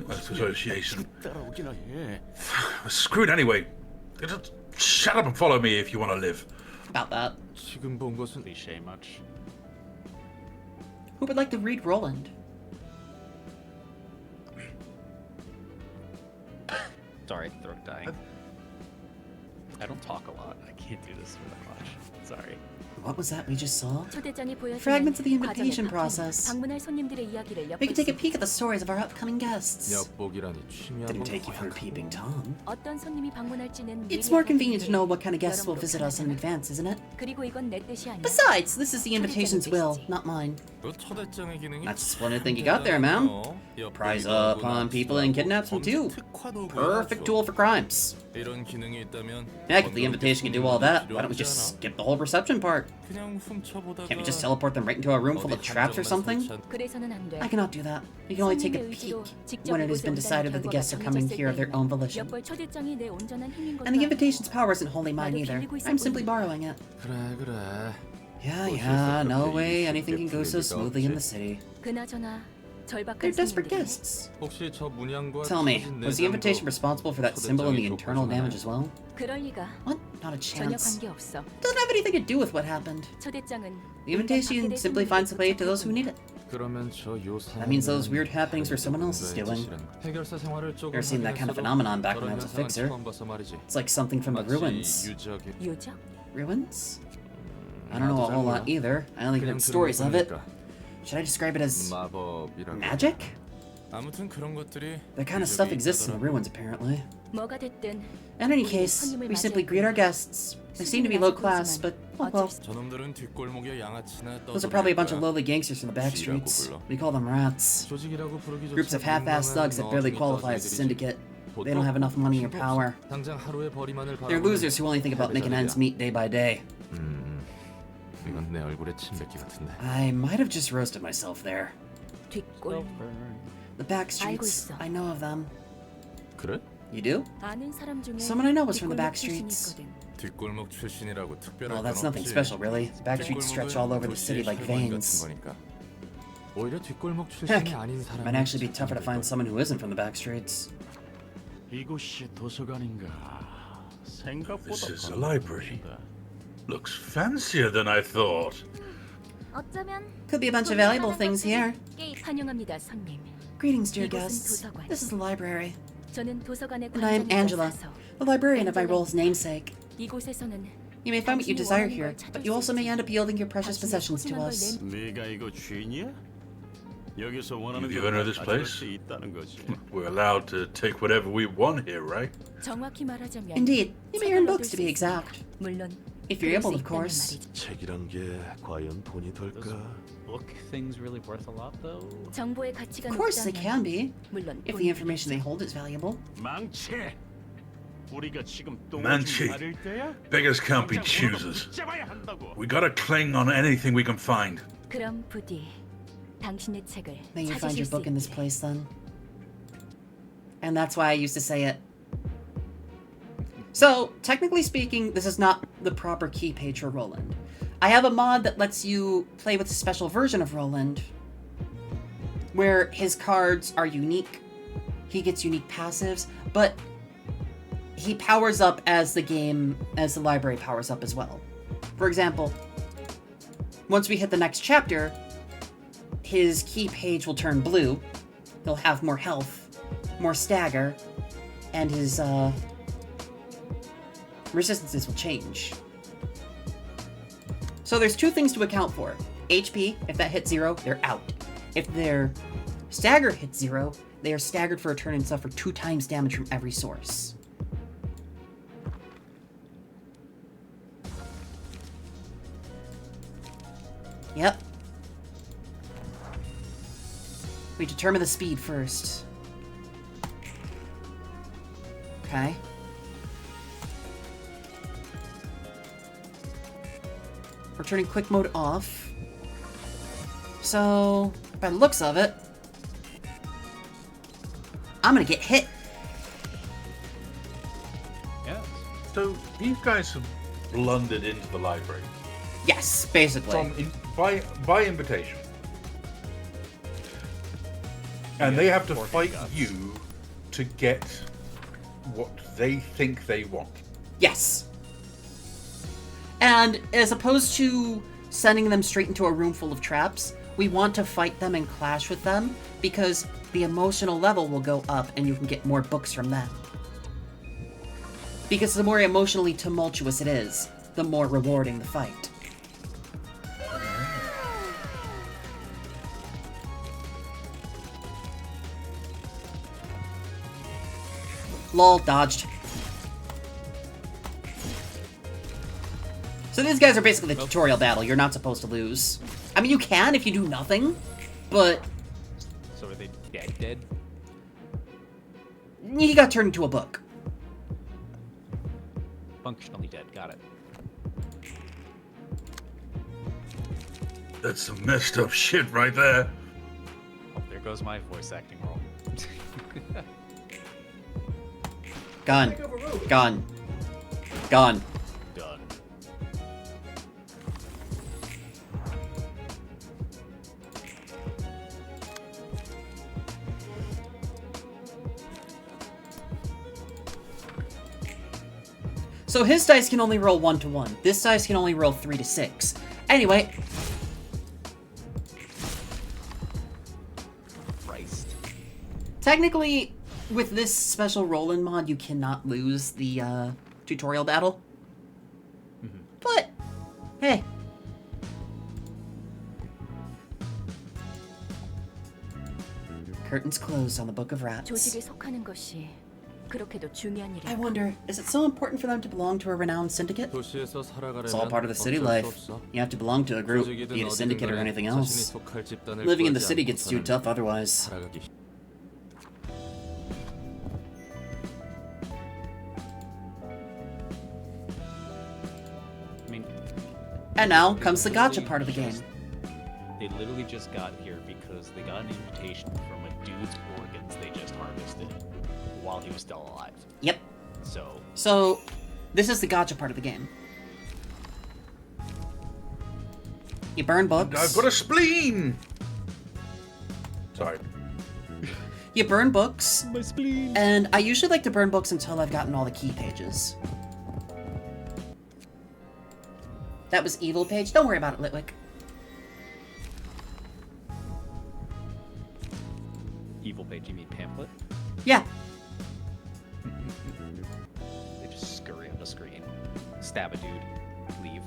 [SPEAKER 2] Association.
[SPEAKER 7] 따라오기나 해.
[SPEAKER 2] We're screwed anyway. Just shut up and follow me if you want to live.
[SPEAKER 1] About that.
[SPEAKER 4] 지금 본 것은
[SPEAKER 5] Cliche much.
[SPEAKER 1] Who would like to read Roland?
[SPEAKER 5] Sorry, throat dying. I don't talk a lot. I can't do this for that much. Sorry.
[SPEAKER 1] What was that we just saw?
[SPEAKER 3] 초대장이 보여주는
[SPEAKER 1] Fragments of the
[SPEAKER 3] 과정에
[SPEAKER 1] invitation
[SPEAKER 3] 박힌
[SPEAKER 1] process.
[SPEAKER 3] 방문할 손님들의 이야기를
[SPEAKER 1] We could take a
[SPEAKER 3] 엿볼 수
[SPEAKER 1] peek at the stories of our upcoming guests.
[SPEAKER 4] 엿보기라니 취미
[SPEAKER 1] Didn't
[SPEAKER 4] 한번
[SPEAKER 1] take you for a peeping Tom.
[SPEAKER 3] 어떤 손님이 방문할지는
[SPEAKER 1] It's
[SPEAKER 3] 미리
[SPEAKER 1] more convenient to
[SPEAKER 3] 알려주는
[SPEAKER 1] know
[SPEAKER 3] 게
[SPEAKER 1] what kind of guests will
[SPEAKER 3] 여러모로
[SPEAKER 1] visit us in
[SPEAKER 3] 편하잖아.
[SPEAKER 1] advance, isn't it?
[SPEAKER 3] 그리고 이건 내 뜻이 아니야.
[SPEAKER 1] Besides, this is the invitation's will, not mine.
[SPEAKER 6] 그 초대장의 기능이
[SPEAKER 1] That's a splendid thing you got there, ma'am. Prise up on people and kidnap them too. Perfect tool for crimes.
[SPEAKER 6] 이런 기능이 있다면
[SPEAKER 1] Heck, if the invitation can do all that, why don't we just skip the whole reception part?
[SPEAKER 6] 그냥 훔쳐보다가
[SPEAKER 1] Can't we just teleport them right into a room full of traps or something?
[SPEAKER 3] 그래서는 안 돼.
[SPEAKER 1] I cannot do that. You can only take a peek when it has been decided that the guests are coming here of their own volition.
[SPEAKER 3] 엿볼 초대장이 내 온전한 힘인 것도
[SPEAKER 1] And the
[SPEAKER 3] 아니고
[SPEAKER 1] invitation's power isn't wholly mine either. I'm simply borrowing it.
[SPEAKER 4] 그래.
[SPEAKER 1] Yeah, no way anything can go so smoothly in the city.
[SPEAKER 3] 그나저나
[SPEAKER 1] They're
[SPEAKER 3] 절박한
[SPEAKER 1] desperate
[SPEAKER 3] 손님들이
[SPEAKER 1] guests.
[SPEAKER 4] 혹시 저 문양과
[SPEAKER 1] Tell me,
[SPEAKER 4] 터진
[SPEAKER 1] was the invitation
[SPEAKER 4] 내장도
[SPEAKER 1] responsible for that symbol and the internal damage as well?
[SPEAKER 3] 그럴 리가
[SPEAKER 1] What? Not a
[SPEAKER 3] 전혀
[SPEAKER 1] chance.
[SPEAKER 3] 관계 없어.
[SPEAKER 1] Doesn't have anything to do with what happened.
[SPEAKER 3] 초대장은
[SPEAKER 1] The invitation simply finds a way to those who need it.
[SPEAKER 4] 그러면 저
[SPEAKER 1] That means those weird happenings were someone else's doing.
[SPEAKER 4] 해결사 생활을 조금
[SPEAKER 1] Never seen that kind of
[SPEAKER 4] 하긴
[SPEAKER 1] phenomenon
[SPEAKER 4] 했어도
[SPEAKER 1] back when I
[SPEAKER 4] 저런
[SPEAKER 1] was a
[SPEAKER 4] 현상은
[SPEAKER 1] fixer.
[SPEAKER 4] 처음 봐서 말이지.
[SPEAKER 1] It's like something from the
[SPEAKER 4] 마치
[SPEAKER 1] ruins.
[SPEAKER 4] 유적이
[SPEAKER 3] 유적?
[SPEAKER 1] Ruins? I don't know a
[SPEAKER 4] 나도 잘
[SPEAKER 1] whole lot
[SPEAKER 4] 몰라.
[SPEAKER 1] either. I only heard
[SPEAKER 4] 그냥
[SPEAKER 1] stories of
[SPEAKER 4] 들은
[SPEAKER 1] it.
[SPEAKER 4] 거
[SPEAKER 1] Should I describe it as
[SPEAKER 4] 마법이라고.
[SPEAKER 1] magic?
[SPEAKER 6] 아무튼 그런 것들이
[SPEAKER 1] That kind of stuff exists in the ruins, apparently.
[SPEAKER 3] 뭐가 됐든
[SPEAKER 1] In any case, we simply greet our guests. They seem to be low class, but oh well.
[SPEAKER 6] 저놈들은 뒷골목에 양아치나
[SPEAKER 1] Those are probably a bunch of lowly gangsters from the back streets. We call them rats.
[SPEAKER 4] 조직이라고 부르기
[SPEAKER 1] Groups of half-assed thugs that barely qualify as a syndicate. They don't have enough money or power.
[SPEAKER 4] 당장 하루의 벌이만을
[SPEAKER 1] They're losers who only think about making ends meet day by day.
[SPEAKER 4] 이건 내 얼굴에 침 뱉기 같은데.
[SPEAKER 1] I might have just roasted myself there.
[SPEAKER 3] 뒷골.
[SPEAKER 1] The back
[SPEAKER 3] 알고
[SPEAKER 1] streets,
[SPEAKER 3] 있어.
[SPEAKER 1] I know of them.
[SPEAKER 4] 그래?
[SPEAKER 1] You do?
[SPEAKER 3] 아는 사람 중에
[SPEAKER 1] Someone I know was from the
[SPEAKER 3] 뒷골목
[SPEAKER 1] back streets.
[SPEAKER 3] 출신이 있거든.
[SPEAKER 6] 뒷골목 출신이라고 특별한
[SPEAKER 1] Well, that's
[SPEAKER 6] 건
[SPEAKER 1] nothing
[SPEAKER 6] 없지.
[SPEAKER 1] special, really. The back streets stretch all over the city like veins.
[SPEAKER 4] 오히려 뒷골목
[SPEAKER 1] Heck,
[SPEAKER 4] 출신이 아닌 사람.
[SPEAKER 1] might actually be tougher to find someone who isn't from the back streets.
[SPEAKER 7] 이곳이 도서관인가? 생각보다
[SPEAKER 2] This is a
[SPEAKER 7] 건강한
[SPEAKER 2] library.
[SPEAKER 7] 곳이다.
[SPEAKER 2] Looks fancier than I thought.
[SPEAKER 8] 어쩌면
[SPEAKER 1] Could be a bunch of valuable things here.
[SPEAKER 3] 환영합니다, 손님.
[SPEAKER 1] Greetings, dear
[SPEAKER 3] 이곳은
[SPEAKER 1] guests.
[SPEAKER 3] 도서관.
[SPEAKER 1] This is the library.
[SPEAKER 3] 저는 도서관의
[SPEAKER 1] And I am Angela,
[SPEAKER 3] 관장이라서
[SPEAKER 1] the librarian of my role's namesake.
[SPEAKER 3] 이곳에서는
[SPEAKER 1] You may find what you desire here, but you also may end up yielding your precious possessions to us.
[SPEAKER 7] 네가 이거 주인이야? 여기서 원하는
[SPEAKER 2] You the owner of this place?
[SPEAKER 7] 수 있다는 거지.
[SPEAKER 2] We're allowed to take whatever we want here, right?
[SPEAKER 3] 정확히 말하자면
[SPEAKER 1] Indeed, you may earn
[SPEAKER 3] 책을 얻을
[SPEAKER 1] books to
[SPEAKER 3] 수
[SPEAKER 1] be
[SPEAKER 3] 있습니다.
[SPEAKER 1] exact.
[SPEAKER 3] 물론
[SPEAKER 1] If you're
[SPEAKER 3] 그럴 수
[SPEAKER 1] able, of
[SPEAKER 3] 있다는
[SPEAKER 1] course.
[SPEAKER 3] 말이죠.
[SPEAKER 4] 책이란 게 과연 돈이
[SPEAKER 5] Those
[SPEAKER 4] 될까?
[SPEAKER 5] book things really worth a lot, though?
[SPEAKER 3] 정보의 가치가
[SPEAKER 1] Of course they can
[SPEAKER 3] 높다면
[SPEAKER 1] be,
[SPEAKER 3] 물론
[SPEAKER 1] if
[SPEAKER 3] 돈이
[SPEAKER 1] the information they hold is valuable.
[SPEAKER 7] 망치. 우리가 지금
[SPEAKER 2] 망치.
[SPEAKER 7] 똥을 받을 때야?
[SPEAKER 2] Beggars can't be choosers. We gotta cling on anything we can find.
[SPEAKER 3] 그럼 부디 당신의 책을
[SPEAKER 1] May you find
[SPEAKER 3] 찾으실
[SPEAKER 1] your
[SPEAKER 3] 수
[SPEAKER 1] book in this
[SPEAKER 3] 있기를.
[SPEAKER 1] place then. And that's why I used to say it. So, technically speaking, this is not the proper key page for Roland. I have a mod that lets you play with a special version of Roland, where his cards are unique. He gets unique passives, but he powers up as the library powers up as well. For example, once we hit the next chapter, his key page will turn blue. He'll have more health, more stagger, and his resistances will change. So there's two things to account for. HP, if that hits 0, they're out. If their stagger hits 0, they are staggered for a turn and suffer 2 times damage from every source. Yep. We determine the speed first. Okay. We're turning quick mode off. So, by the looks of it, I'm gonna get hit.
[SPEAKER 5] Yes.
[SPEAKER 2] So these guys have blundered into the library
[SPEAKER 1] Yes, basically.
[SPEAKER 2] by invitation, and they have to fight you to get what they think they want.
[SPEAKER 1] Yes. And as opposed to sending them straight into a room full of traps, we want to fight them and clash with them because the emotional level will go up and you can get more books from them. Because the more emotionally tumultuous it is, the more rewarding the fight. Lol, dodged. So these guys are basically the tutorial battle. You're not supposed to lose. I mean, you can if you do nothing, but
[SPEAKER 5] So are they dead?
[SPEAKER 1] he got turned into a book.
[SPEAKER 5] Functionally dead. Got it.
[SPEAKER 2] That's some messed up shit right there.
[SPEAKER 5] Oh, there goes my voice acting role.
[SPEAKER 1] Gun. Gun. Gun.
[SPEAKER 5] Done.
[SPEAKER 1] So his dice can only roll 1 to 1. This dice can only roll 3 to 6. Anyway,
[SPEAKER 5] Christ.
[SPEAKER 1] technically, with this special roll-in mod, you cannot lose the tutorial battle. But, hey. Curtains closed on the Book of Rats.
[SPEAKER 3] 조직에 속하는 것이 그렇게도 중요한
[SPEAKER 1] I
[SPEAKER 3] 일인가?
[SPEAKER 1] wonder, is it so important for them to belong to a renowned syndicate?
[SPEAKER 4] 도시에서 살아가려면
[SPEAKER 1] It's all part of the city
[SPEAKER 4] 어쩔 수
[SPEAKER 1] life.
[SPEAKER 4] 없어.
[SPEAKER 1] You have to belong to a group, be it a syndicate or anything else. Living in the city gets too tough otherwise.
[SPEAKER 4] 살아가기
[SPEAKER 5] I mean,
[SPEAKER 1] And now comes the gotcha part of the game.
[SPEAKER 5] they literally just got here because they got an invitation from a dude's organs they just harvested while he was still alive.
[SPEAKER 1] Yep.
[SPEAKER 5] So,
[SPEAKER 1] This is the gotcha part of the game. You burn books.
[SPEAKER 2] I've got a spleen! Sorry.
[SPEAKER 1] You burn books.
[SPEAKER 5] my spleen.
[SPEAKER 1] And I usually like to burn books until I've gotten all the key pages. That was evil page. Don't worry about it, Litwick.
[SPEAKER 5] Evil page, you mean pamphlet?
[SPEAKER 1] Yeah.
[SPEAKER 5] They just scurry up the screen, stab a dude, leave.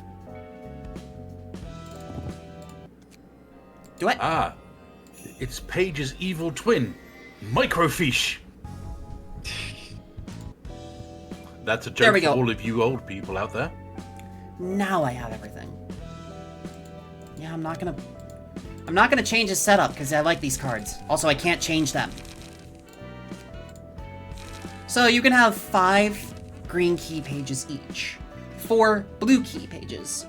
[SPEAKER 1] Do it.
[SPEAKER 2] Ah, It's Paige's evil twin, Microfiche. That's a
[SPEAKER 1] There
[SPEAKER 2] joke
[SPEAKER 1] we
[SPEAKER 2] for
[SPEAKER 1] go.
[SPEAKER 2] all of you old people out there.
[SPEAKER 1] Now I have everything. Yeah, I'm not gonna change his setup because I like these cards. Also, I can't change them. So you can have 5 green key pages each, 4 blue key pages,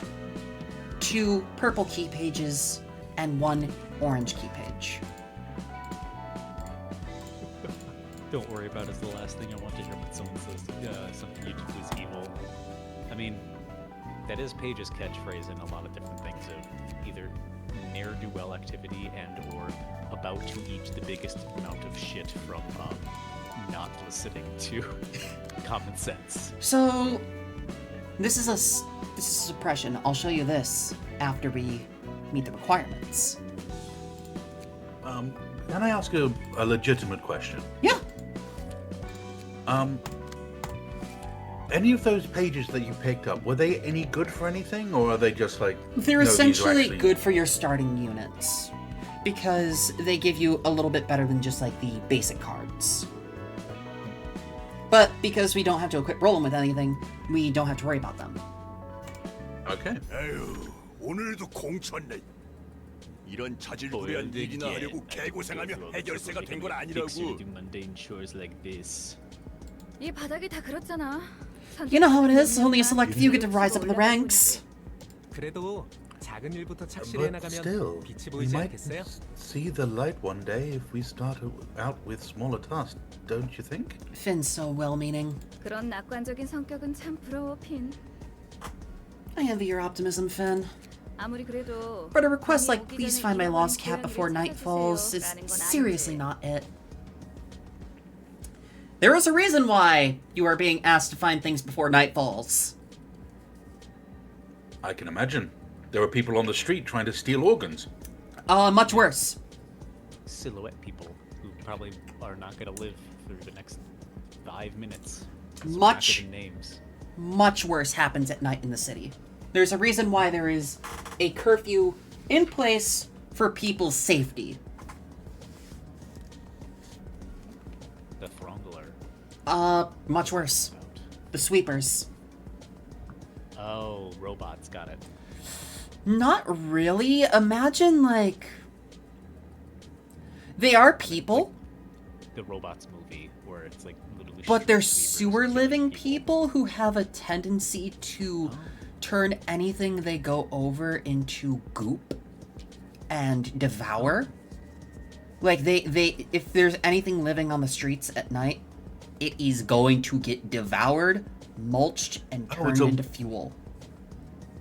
[SPEAKER 1] 2 purple key pages, and 1 orange key page.
[SPEAKER 5] Don't worry about it. It's the last thing I want to hear when someone says something you did was evil. I mean, that is Paige's catchphrase in a lot of different things of either ne'er-do-well activity and or about to eat the biggest amount of shit from not listening to common sense.
[SPEAKER 1] So this is a suppression. I'll show you this after we meet the requirements.
[SPEAKER 2] Can I ask a legitimate question?
[SPEAKER 1] Yeah.
[SPEAKER 2] Any of those pages that you picked up, were they any good for anything, or are they just like...
[SPEAKER 1] They're
[SPEAKER 2] no, these are
[SPEAKER 1] essentially
[SPEAKER 2] actually-
[SPEAKER 1] good for your starting units because they give you a little bit better than just like the basic cards. But because we don't have to equip roll them with anything, we don't have to worry about them.
[SPEAKER 2] Okay.
[SPEAKER 9] 아유, 오늘도 공쳤네. 이런 자질구레한 얘기나 하려고 개고생하며 해결사가 된 건 아니라고.
[SPEAKER 5] mundane chores like this.
[SPEAKER 8] 이 바닥이 다 그렇잖아.
[SPEAKER 1] You know how it is. Only a select few get to rise up in the ranks.
[SPEAKER 10] 그래도 작은 일부터 착실히
[SPEAKER 2] But
[SPEAKER 10] 해나가면
[SPEAKER 2] still,
[SPEAKER 10] 빛이
[SPEAKER 2] we
[SPEAKER 10] 보이지
[SPEAKER 2] might
[SPEAKER 10] 않겠어요?
[SPEAKER 2] see the light one day if we start out with smaller tasks, don't you think?
[SPEAKER 1] Finn's so well-meaning.
[SPEAKER 8] 그런 낙관적인 성격은 참 부러워, 핀.
[SPEAKER 1] I envy your optimism, Finn.
[SPEAKER 8] 아무리 그래도
[SPEAKER 1] But a request
[SPEAKER 8] 밤이
[SPEAKER 1] like
[SPEAKER 8] 오기
[SPEAKER 1] please
[SPEAKER 8] 전에
[SPEAKER 1] find my
[SPEAKER 8] 잃어버린
[SPEAKER 1] lost cat
[SPEAKER 8] 고양이를
[SPEAKER 1] before night falls is
[SPEAKER 8] 찾아주세요라는 건
[SPEAKER 1] seriously
[SPEAKER 8] 아니지.
[SPEAKER 1] not it. There is a reason why you are being asked to find things before night falls.
[SPEAKER 2] I can imagine. There are people on the street trying to steal organs.
[SPEAKER 1] Much worse.
[SPEAKER 5] Silhouette people who probably are not going to live through the next 5 minutes. 'cause we're not
[SPEAKER 1] Much-
[SPEAKER 5] giving names.
[SPEAKER 1] Much worse happens at night in the city. There's a reason why there is a curfew in place for people's safety.
[SPEAKER 5] The Throngler.
[SPEAKER 1] Much worse. The sweepers.
[SPEAKER 5] Oh, robots, got it.
[SPEAKER 1] Not really. Imagine, like... They are people,
[SPEAKER 5] The robots movie where it's like literally.
[SPEAKER 1] but they're
[SPEAKER 5] shooting sweepers,
[SPEAKER 1] sewer-living
[SPEAKER 5] killing
[SPEAKER 1] people who have a tendency to turn anything they go over into goop and devour. Like, they if there's anything living on the streets at night, it is going to get devoured, mulched, and
[SPEAKER 2] Oh,
[SPEAKER 1] turned
[SPEAKER 2] it's a-
[SPEAKER 1] into fuel.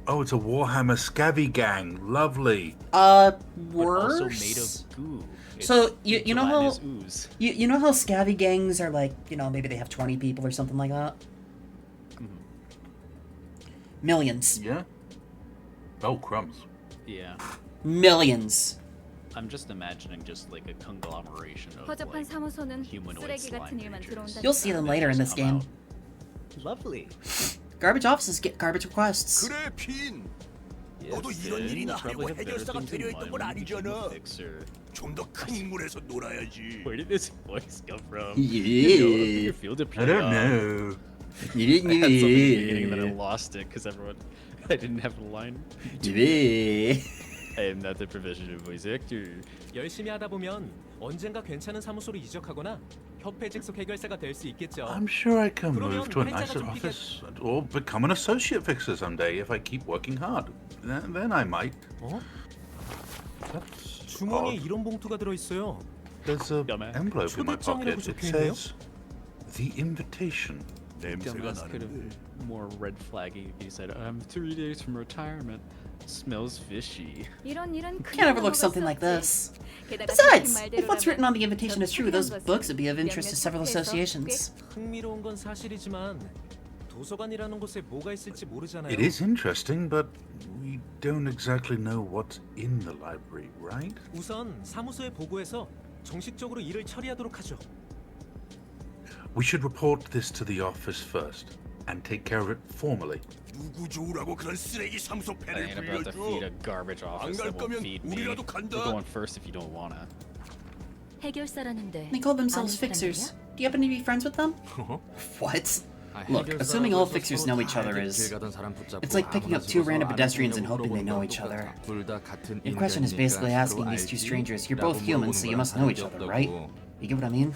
[SPEAKER 2] Oh, it's a Warhammer Scabby gang. Lovely.
[SPEAKER 5] But
[SPEAKER 1] Worse.
[SPEAKER 5] also made of goo.
[SPEAKER 1] So, you know how-
[SPEAKER 5] gelatinous ooze.
[SPEAKER 1] You know how scabby gangs are like, maybe they have 20 people or something like that? Millions.
[SPEAKER 2] Yeah? Oh, crumbs.
[SPEAKER 5] Yeah.
[SPEAKER 1] Millions.
[SPEAKER 5] I'm just imagining just like a conglomeration of
[SPEAKER 8] 허접한
[SPEAKER 5] like
[SPEAKER 8] 사무소는
[SPEAKER 5] humanoid
[SPEAKER 8] 쓰레기 같은
[SPEAKER 5] slime
[SPEAKER 8] 일만
[SPEAKER 5] creatures.
[SPEAKER 8] 들어온다.
[SPEAKER 1] You'll see them later in this
[SPEAKER 5] Come
[SPEAKER 1] game.
[SPEAKER 5] out. Lovely.
[SPEAKER 1] Garbage offices get garbage requests.
[SPEAKER 9] 그래, 핀. 너도
[SPEAKER 5] Yes,
[SPEAKER 9] 이런
[SPEAKER 5] then
[SPEAKER 9] 일이나
[SPEAKER 5] we'll probably
[SPEAKER 9] 하려고
[SPEAKER 5] have better
[SPEAKER 9] 해결사가
[SPEAKER 5] things in
[SPEAKER 9] 되려 있던
[SPEAKER 5] mind
[SPEAKER 9] 건
[SPEAKER 5] when we become a
[SPEAKER 9] 아니잖아.
[SPEAKER 5] fixer.
[SPEAKER 9] 좀 더 큰 인물에서 놀아야지.
[SPEAKER 5] Where did this voice come from?
[SPEAKER 1] Yeah.
[SPEAKER 5] You feel the
[SPEAKER 2] I don't know.
[SPEAKER 1] You didn't
[SPEAKER 5] I had something in the beginning that I lost it because I didn't have a line. I am not the professional voice actor.
[SPEAKER 10] 열심히 하다 보면 언젠가 괜찮은 사무소로 이적하거나 협회 직속 해결사가 될 수 있겠죠.
[SPEAKER 2] I'm sure I can
[SPEAKER 10] 그러면
[SPEAKER 2] move to a
[SPEAKER 10] 팔자가
[SPEAKER 2] nicer
[SPEAKER 10] 좀
[SPEAKER 2] office or become an associate fixer someday if I keep working hard. Then I might.
[SPEAKER 10] 어?
[SPEAKER 2] That's
[SPEAKER 10] 주머니에
[SPEAKER 2] odd.
[SPEAKER 10] 이런 봉투가 들어 있어요.
[SPEAKER 2] There's a
[SPEAKER 5] 야매.
[SPEAKER 2] envelope in my
[SPEAKER 10] 초대장이라고
[SPEAKER 2] pocket. It
[SPEAKER 10] 적혀있네요?
[SPEAKER 2] says the invitation.
[SPEAKER 9] 냄새가
[SPEAKER 5] Dumbass could have
[SPEAKER 9] 나는데.
[SPEAKER 5] been more red flaggy if he said, I'm 3 days from retirement. Smells fishy.
[SPEAKER 8] 이런 일은
[SPEAKER 1] Can't overlook something like this. Besides, if what's written on the invitation is true, those books would be of interest to several associations.
[SPEAKER 10] 흥미로운 건 사실이지만 도서관이라는 곳에 뭐가 있을지 모르잖아요.
[SPEAKER 2] It is interesting, but we don't exactly know what's in the library, right?
[SPEAKER 10] 우선 사무소에 보고해서 정식적으로 일을 처리하도록 하죠.
[SPEAKER 2] We should report this to the office first and take care of it formally.
[SPEAKER 9] 누구 좋으라고 그런 쓰레기 사무소
[SPEAKER 5] I
[SPEAKER 9] 패를
[SPEAKER 5] ain't about to feed
[SPEAKER 9] 빌려줘.
[SPEAKER 5] a garbage
[SPEAKER 9] 안
[SPEAKER 5] office
[SPEAKER 9] 갈
[SPEAKER 5] that won't
[SPEAKER 9] 거면
[SPEAKER 5] feed me.
[SPEAKER 9] 우리라도
[SPEAKER 5] We're
[SPEAKER 9] 간다.
[SPEAKER 5] going first if you don't wanna.
[SPEAKER 3] 해결사라는데
[SPEAKER 1] They call themselves
[SPEAKER 3] 아는
[SPEAKER 1] fixers.
[SPEAKER 3] 사람들이야?
[SPEAKER 1] Do you happen to be friends with them? What? Look, assuming all fixers know each other is... It's like picking up two random pedestrians and hoping they know each other. Your question is basically asking these two strangers, you're both human, so you must know each other, right? You get what I mean?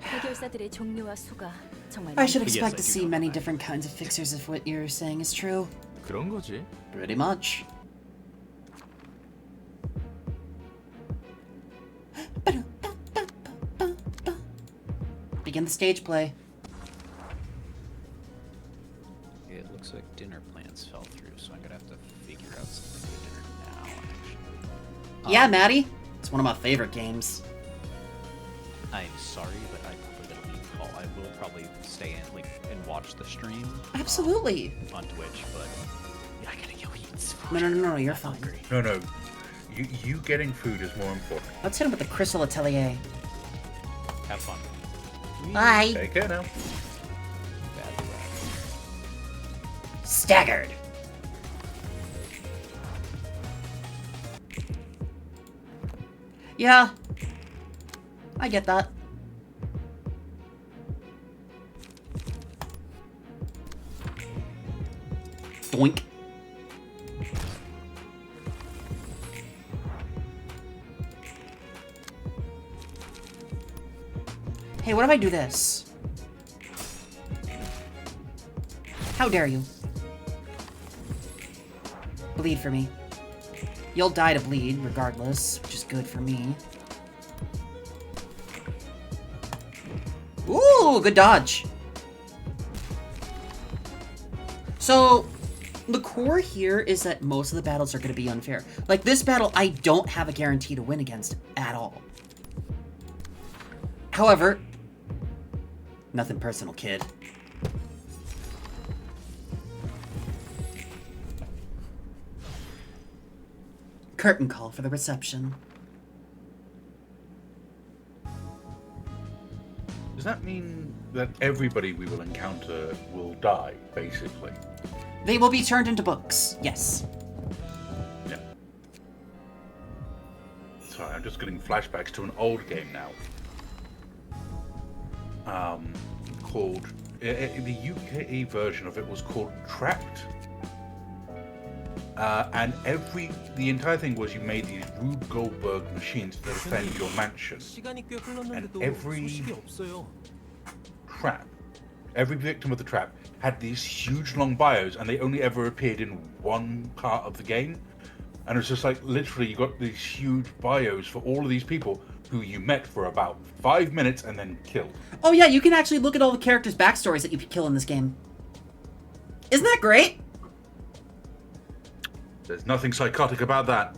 [SPEAKER 3] 해결사들의 종류와 수가 정말
[SPEAKER 1] I should
[SPEAKER 5] Yes,
[SPEAKER 1] expect
[SPEAKER 5] I
[SPEAKER 1] to
[SPEAKER 5] do
[SPEAKER 1] see
[SPEAKER 5] know
[SPEAKER 1] many
[SPEAKER 5] that.
[SPEAKER 1] different kinds of fixers if what you're saying is true.
[SPEAKER 4] 그런 거지.
[SPEAKER 1] Pretty much. Begin the stage play.
[SPEAKER 5] It looks like dinner plans fell through, so I'm gonna have to figure out something for dinner now, actually.
[SPEAKER 1] Yeah, Maddie. It's one of my favorite games.
[SPEAKER 5] I'm sorry, but I prefer that we call. I will probably stay in and watch the stream.
[SPEAKER 1] Absolutely.
[SPEAKER 5] On Twitch, but I gotta go eat.
[SPEAKER 1] No, you're fine.
[SPEAKER 2] No. You getting food is more important.
[SPEAKER 1] Let's hit him with the Crystal Atelier.
[SPEAKER 5] Have fun.
[SPEAKER 1] Bye.
[SPEAKER 2] Take care now.
[SPEAKER 5] Bad luck.
[SPEAKER 1] Staggered. Yeah. I get that. Doink. Hey, what if I do this? How dare you? Bleed for me. You'll die to bleed, regardless, which is good for me. Ooh, good dodge. So, the core here is that most of the battles are going to be unfair. Like, this battle, I don't have a guarantee to win against at all. However, nothing personal, kid. Curtain call for the reception.
[SPEAKER 2] Does that mean that everybody we will encounter will die, basically?
[SPEAKER 1] They will be turned into books, yes.
[SPEAKER 2] Yeah. Sorry, I'm just getting flashbacks to an old game now. Called... the UK version of it was called Trapped. And the entire thing was you made these Rube Goldberg machines to defend your mansion. And every trap, every victim of the trap had these huge long bios, and they only ever appeared in one part of the game. And it's just like, literally, you got these huge bios for all of these people who you met for about 5 minutes and then killed.
[SPEAKER 1] Oh yeah, you can actually look at all the characters' backstories that you could kill in this game. Isn't that great?
[SPEAKER 2] There's nothing psychotic about that.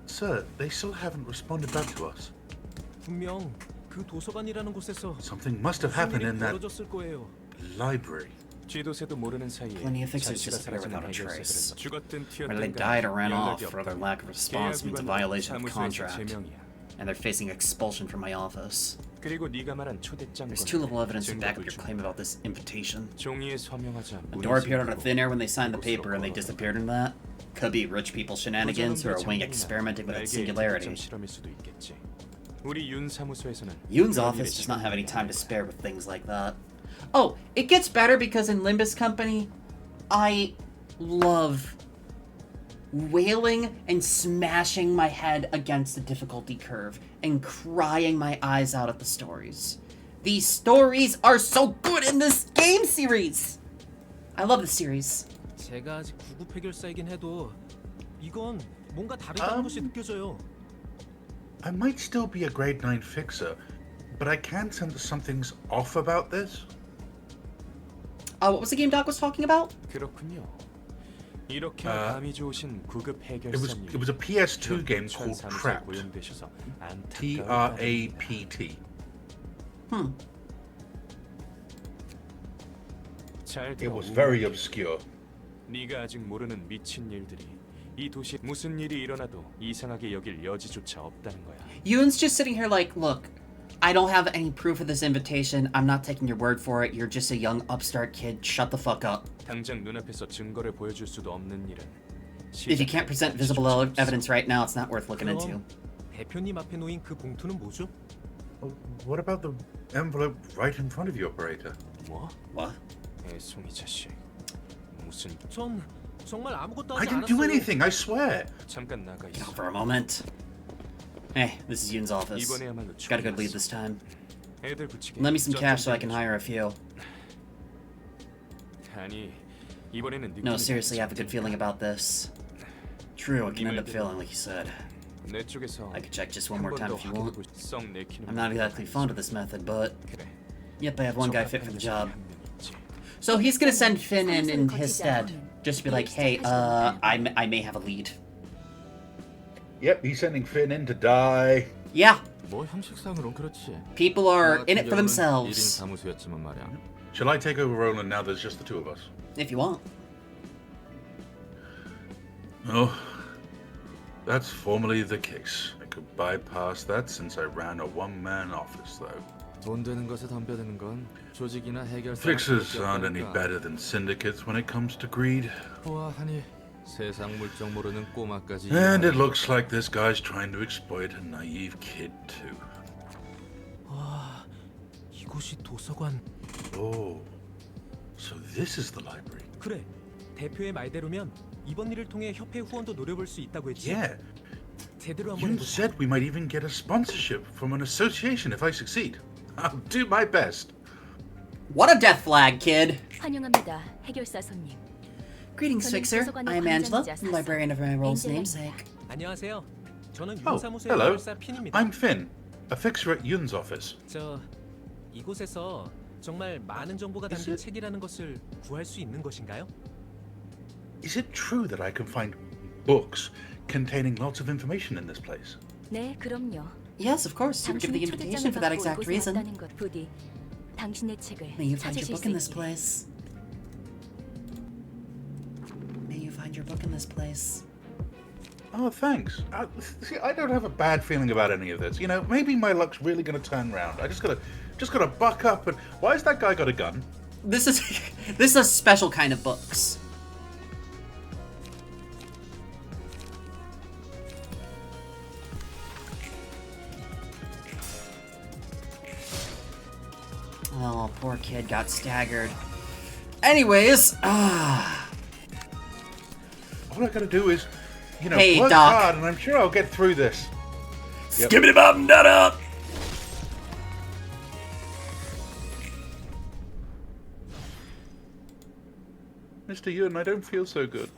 [SPEAKER 2] Sir, they still haven't responded back to us.
[SPEAKER 10] 분명 그 도서관이라는 곳에서
[SPEAKER 2] Something must have happened in that
[SPEAKER 10] 벌어졌을 거예요.
[SPEAKER 2] library.
[SPEAKER 4] 쥐도새도 모르는 사이에
[SPEAKER 1] Plenty of fixers
[SPEAKER 4] 자취가
[SPEAKER 1] disappear
[SPEAKER 4] 사라지는
[SPEAKER 1] without a trace.
[SPEAKER 4] 해결사들은 죽었든
[SPEAKER 1] Whether they
[SPEAKER 4] 튀었든
[SPEAKER 1] died or ran
[SPEAKER 4] 연락이
[SPEAKER 1] off, or their
[SPEAKER 4] 없다.
[SPEAKER 1] lack of response means a
[SPEAKER 4] 계약
[SPEAKER 1] violation of
[SPEAKER 4] 위반은
[SPEAKER 1] contract.
[SPEAKER 4] 사무소에서 제명이야.
[SPEAKER 1] And they're facing expulsion from my office.
[SPEAKER 4] 그리고 네가 말한 초대장
[SPEAKER 1] There's too little evidence to back up
[SPEAKER 4] 증거
[SPEAKER 1] your
[SPEAKER 4] 불충.
[SPEAKER 1] claim about this invitation.
[SPEAKER 4] 종이에 서명하지 않고
[SPEAKER 1] A door appeared out of thin air when they signed the paper and they disappeared into that. Could be rich people shenanigans who are wing experimenting with its singularity.
[SPEAKER 4] 실험일 수도 있겠지. 우리 윤 사무소에서는
[SPEAKER 1] Yoon's
[SPEAKER 4] 그런
[SPEAKER 1] office
[SPEAKER 4] 일에
[SPEAKER 1] does not have any time to
[SPEAKER 4] 시간이
[SPEAKER 1] spare with things like that. Oh, it gets better because in Limbus Company, I love wailing and smashing my head against the difficulty curve and crying my eyes out at the stories. These stories are so good in this game series! I love the series.
[SPEAKER 10] 제가 아직 9급 해결사이긴 해도 이건 뭔가 다르다는 것이 느껴져요.
[SPEAKER 2] I might still be a grade 9 fixer, but I can sense something's off about this.
[SPEAKER 1] What was the game Doc was talking about?
[SPEAKER 4] 그렇군요. 이렇게 감이 좋으신 9급 해결사님.
[SPEAKER 2] It was a PS2 game called Trapped.
[SPEAKER 4] 고용되셔서
[SPEAKER 2] Trapt.
[SPEAKER 4] 잘
[SPEAKER 2] It was very obscure.
[SPEAKER 4] 네가 아직 모르는 미친 일들이 이 도시에 무슨 일이 일어나도 이상하게 여길 여지조차 없다는 거야.
[SPEAKER 1] Yoon's just sitting here like, look, I don't have any proof of this invitation. I'm not taking your word for it. You're just a young upstart kid. Shut the fuck up.
[SPEAKER 4] 당장 눈앞에서 증거를 보여줄 수도 없는 일은
[SPEAKER 1] If you can't present visible evidence right now, it's not worth looking into.
[SPEAKER 10] 그럼 대표님 앞에 놓인 그 봉투는 뭐죠?
[SPEAKER 2] Oh, what about the envelope right in front of you, operator?
[SPEAKER 10] 뭐?
[SPEAKER 1] What?
[SPEAKER 4] 애송이 자식. 무슨
[SPEAKER 10] 전 정말 아무것도
[SPEAKER 2] I
[SPEAKER 10] 하지
[SPEAKER 2] didn't do
[SPEAKER 10] 않았어요.
[SPEAKER 2] anything, I swear.
[SPEAKER 4] 잠깐 나가
[SPEAKER 1] Get
[SPEAKER 4] 있어.
[SPEAKER 1] out for a moment. Hey, this is Yoon's office.
[SPEAKER 4] 이번에야말로
[SPEAKER 1] Got a good lead this time.
[SPEAKER 4] 애들 붙이게.
[SPEAKER 1] Lend me some cash so I can hire a few.
[SPEAKER 4] 아니, 이번에는
[SPEAKER 1] No, seriously, I have a good feeling about this. True, it can end up failing like you said.
[SPEAKER 4] 내 쪽에서
[SPEAKER 1] I could check just one more time if you want.
[SPEAKER 4] 썩 내키는
[SPEAKER 1] I'm not exactly fond of this method, but
[SPEAKER 4] 그래.
[SPEAKER 1] yep, I have one guy fit for the job. So he's gonna send Finn in his stead. Just to be like, hey, I may have a lead.
[SPEAKER 2] Yep, he's sending Finn in to die.
[SPEAKER 1] Yeah,
[SPEAKER 4] 뭐 형식상으론 그렇지.
[SPEAKER 1] people are in it for themselves.
[SPEAKER 4] 1인 사무소였지만 말이야.
[SPEAKER 2] Shall I take over Roland now there's just the two of us?
[SPEAKER 1] If you want.
[SPEAKER 2] Oh, that's formally the case. I could bypass that since I ran a one-man office, though.
[SPEAKER 4] 돈 되는 것에 덤벼드는 건 조직이나 해결사.
[SPEAKER 2] Fixers aren't any better than syndicates when it comes to greed.
[SPEAKER 4] 보아하니 세상 물정 모르는 꼬마까지.
[SPEAKER 2] And it looks like this guy's trying to exploit a naive kid, too.
[SPEAKER 10] 와, 이곳이 도서관.
[SPEAKER 2] Oh, so this is the library.
[SPEAKER 10] 그래, 대표의 말대로면 이번 일을 통해 협회 후원도 노려볼 수 있다고 했지.
[SPEAKER 2] Yeah,
[SPEAKER 10] 제대로 한번
[SPEAKER 2] you
[SPEAKER 10] 해보자.
[SPEAKER 2] said we might even get a sponsorship from an association if I succeed. I'll do my best.
[SPEAKER 1] What a death flag, kid!
[SPEAKER 3] 환영합니다, 해결사 손님.
[SPEAKER 1] Greetings, Fixer. I am Angela, librarian of my role's namesake.
[SPEAKER 10] 안녕하세요. 저는
[SPEAKER 2] Oh,
[SPEAKER 10] 윤사무소의
[SPEAKER 2] hello.
[SPEAKER 10] 해결사 핀입니다.
[SPEAKER 2] I'm Finn, a fixer at Yun's office.
[SPEAKER 10] 저 이곳에서 정말 많은 정보가 담긴 책이라는 것을 구할 수 있는 것인가요?
[SPEAKER 2] Is it true that I can find books containing lots of information in this place?
[SPEAKER 3] 네, 그럼요.
[SPEAKER 1] Yes, of course. You were given the
[SPEAKER 3] 당신이
[SPEAKER 1] invitation
[SPEAKER 3] 초대장을
[SPEAKER 1] for that
[SPEAKER 3] 받고
[SPEAKER 1] exact
[SPEAKER 3] 이곳에
[SPEAKER 1] reason.
[SPEAKER 3] 왔다는 것 부디 당신의 책을
[SPEAKER 1] May you find your
[SPEAKER 3] 찾으실
[SPEAKER 1] book
[SPEAKER 3] 수
[SPEAKER 1] in this
[SPEAKER 3] 있기를.
[SPEAKER 1] place. May you find your book in this place.
[SPEAKER 2] Oh, thanks. See, I don't have a bad feeling about any of this. You know, maybe my luck's really going to turn around. I just gotta buck up. And why has that guy got a gun?
[SPEAKER 1] This is this is a special kind of books. Oh, poor kid got staggered. Anyways,
[SPEAKER 2] All I gotta do is, you know,
[SPEAKER 1] Hey,
[SPEAKER 2] work
[SPEAKER 1] Doc.
[SPEAKER 2] hard, and I'm sure I'll get through this. Yep.
[SPEAKER 1] skibbity bop and da up.
[SPEAKER 2] Mr. Yun, I don't feel so good.